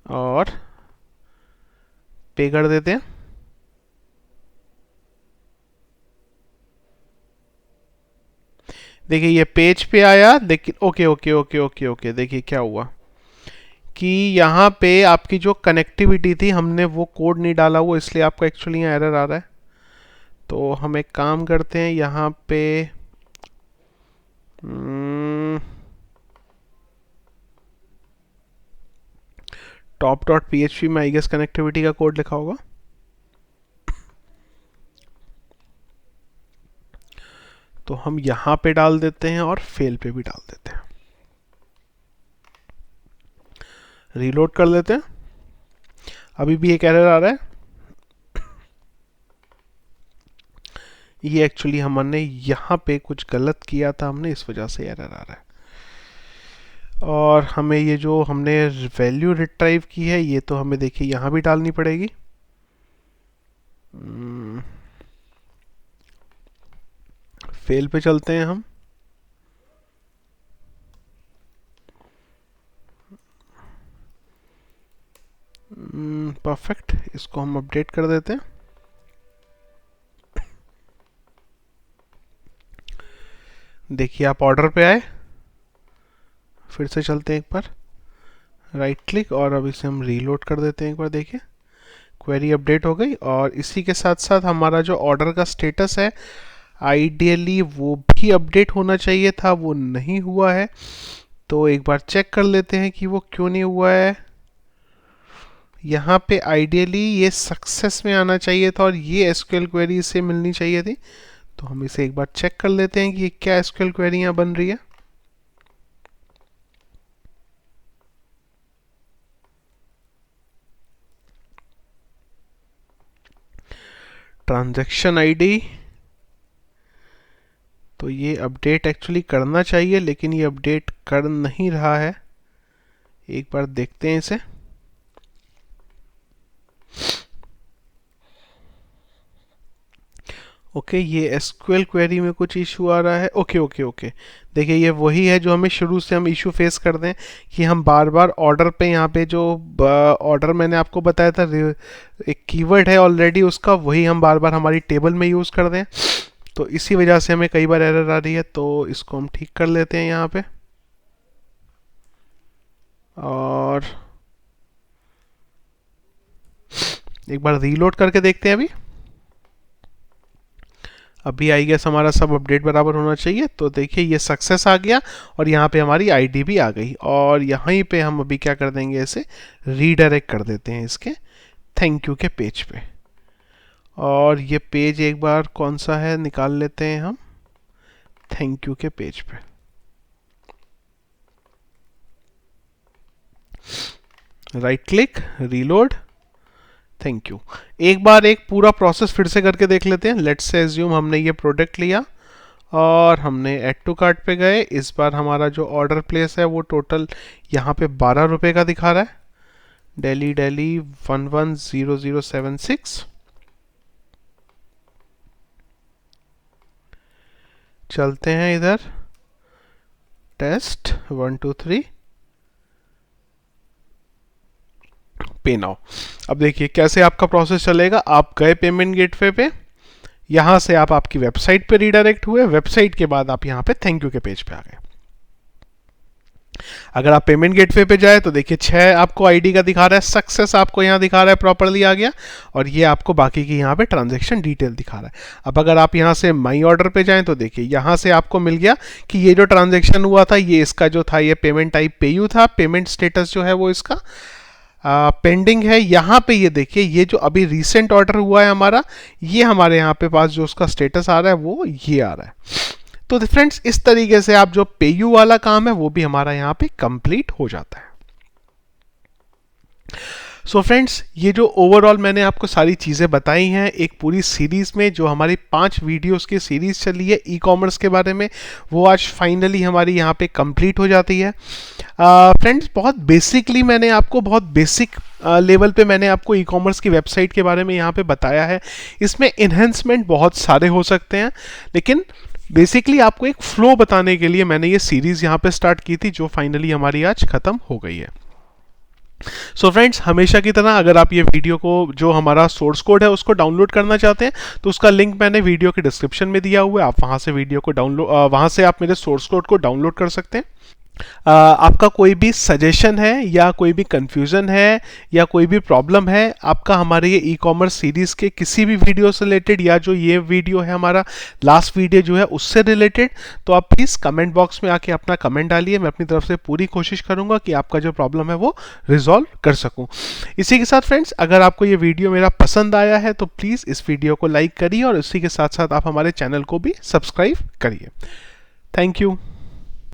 और पे कर देते हैं। देखिए ये पेज पे आया, देखिए okay okay okay okay okay, देखिए क्या हुआ कि यहाँ पे आपकी जो कनेक्टिविटी थी हमने वो कोड नहीं डाला हुआ, इसलिए आपका एक्चुअली यहाँ एरर आ रहा है। तो हम एक काम करते हैं, यहाँ पे top dot P H P में आई गेस कनेक्टिविटी का कोड लिखा होगा। तो हम यहाँ पे डाल देते हैं और फेल पे भी डाल देते हैं, रीलोड कर लेते हैं। अभी भी एक एरर आ रहा है, ये एक्चुअली हमने यहाँ पे कुछ गलत किया था हमने, इस वजह से एरर आ रहा है। और हमें ये जो हमने वैल्यू रिट्राइव की है ये तो हमें देखिए यहाँ भी डालनी पड़ेगी। फेल पे चलते हैं हम, परफेक्ट, इसको हम अपडेट कर देते हैं। देखिए आप ऑर्डर पे आए, फिर से चलते हैं एक बार, राइट क्लिक और अब इसे हम रीलोड कर देते हैं एक बार। देखिए क्वेरी अपडेट हो गई और इसी के साथ साथ हमारा जो ऑर्डर का स्टेटस है आइडियली वो भी अपडेट होना चाहिए था, वो नहीं हुआ है। तो एक बार चेक कर लेते हैं कि वो क्यों नहीं हुआ है। यहाँ पे आइडियली ये सक्सेस में आना चाहिए था और ये एसक्यूएल क्वेरी से मिलनी चाहिए थी। तो हम इसे एक बार चेक कर लेते हैं कि ये क्या एसक्यूएल क्वेरी यहाँ बन रही है। ट्रांजैक्शन आईडी, तो ये अपडेट एक्चुअली करना चाहिए लेकिन ये अपडेट कर नहीं रहा है। एक बार देखते हैं इसे। ओके, ये एसक्यूएल क्वेरी में कुछ इशू आ रहा है। ओके ओके ओके, देखिए ये वही है जो हमें शुरू से हम इशू फेस कर दें कि हम बार बार ऑर्डर पे, यहाँ पे जो ऑर्डर मैंने आपको बताया था एक कीवर्ड है ऑलरेडी उसका, वही हम बार बार हमारी टेबल में यूज़ कर दें, तो इसी वजह से हमें कई बार एरर आ रही है। तो इसको हम ठीक कर लेते हैं यहाँ पे, और एक बार रीलोड करके देखते हैं। अभी आई गेस हमारा सब अपडेट बराबर होना चाहिए। तो देखिए ये सक्सेस आ गया और यहाँ पे हमारी आईडी भी आ गई, और यहीं पे हम अभी क्या कर देंगे, इसे रीडायरेक्ट कर देते हैं इसके थैंक यू के पेज पे। और ये पेज एक बार कौन सा है निकाल लेते हैं हम, थैंक यू के पेज पे। Right click, reload, thank you. एक बार एक पूरा प्रोसेस फिर से करके देख लेते हैं। लेट्स से एज्यूम हमने ये प्रोडक्ट लिया और हमने ऐड टू कार्ट पे गए। इस बार हमारा जो ऑर्डर प्लेस है वो टोटल यहाँ पे 12 रुपये का दिखा रहा है, दिल्ली 110076। चलते हैं इधर, टेस्ट 1 2 3 पे नाउ। अब देखिए कैसे आपका प्रोसेस चलेगा। आप गए पेमेंट गेटवे पे, यहाँ से आप आपकी वेबसाइट पे रीडायरेक्ट हुए, वेबसाइट के बाद आप यहाँ पे थैंक यू के पेज पे आ गए। अगर आप पेमेंट गेटवे पे जाए तो देखिए 6 आपको आईडी का दिखा रहा है, सक्सेस आपको यहाँ दिखा रहा है, प्रॉपरली आ गया, और ये आपको बाकी की यहाँ पे ट्रांजैक्शन डिटेल दिखा रहा है। अब अगर आप यहाँ से माई ऑर्डर पे जाएं तो देखिए यहाँ से आपको मिल गया कि ये जो ट्रांजैक्शन हुआ था ये इसका जो था ये पेमेंट टाइप पेयू था, पेमेंट स्टेटस जो है वो इसका पेंडिंग है। यहाँ पे ये देखिए ये जो अभी रिसेंट ऑर्डर हुआ है हमारा, ये हमारे यहाँ पे पास जो उसका स्टेटस आ रहा है वो ये आ रहा है। तो फ्रेंड्स इस तरीके से आप जो पेयू वाला काम है वो भी हमारा यहाँ पे कंप्लीट हो जाता है। सो फ्रेंड्स ये जो ओवरऑल मैंने आपको सारी चीज़ें बताई हैं एक पूरी सीरीज़ में, जो हमारी 5 वीडियोस की सीरीज़ चली है ई कॉमर्स के बारे में, वो आज फाइनली हमारी यहाँ पे कंप्लीट हो जाती है। फ्रेंड्स बहुत बेसिकली मैंने आपको बहुत बेसिक लेवल पे मैंने आपको ई कॉमर्स की वेबसाइट के बारे में यहाँ पे बताया है। इसमें इन्हेंसमेंट बहुत सारे हो सकते हैं, लेकिन बेसिकली आपको एक फ्लो बताने के लिए मैंने ये सीरीज़ यहाँ पे स्टार्ट की थी, जो फाइनली हमारी आज ख़त्म हो गई है। सो फ्रेंड्स हमेशा की तरह अगर आप ये वीडियो को जो हमारा सोर्स कोड है उसको डाउनलोड करना चाहते हैं तो उसका लिंक मैंने वीडियो के डिस्क्रिप्शन में दिया हुआ है, आप वहाँ से वीडियो को डाउनलोड वहाँ से आप मेरे सोर्स कोड को डाउनलोड कर सकते हैं। आपका कोई भी सजेशन है या कोई भी कंफ्यूजन है या कोई भी प्रॉब्लम है आपका हमारे ये ई कॉमर्स सीरीज़ के किसी भी वीडियो से रिलेटेड, या जो ये वीडियो है हमारा लास्ट वीडियो जो है उससे रिलेटेड, तो आप प्लीज़ कमेंट बॉक्स में आके अपना कमेंट डालिए। मैं अपनी तरफ से पूरी कोशिश करूंगा कि आपका जो प्रॉब्लम है वो रिजॉल्व कर सकूं। इसी के साथ फ्रेंड्स अगर आपको ये वीडियो मेरा पसंद आया है तो प्लीज़ इस वीडियो को लाइक करिए और इसी के साथ साथ आप हमारे चैनल को भी सब्सक्राइब करिए। Thank you.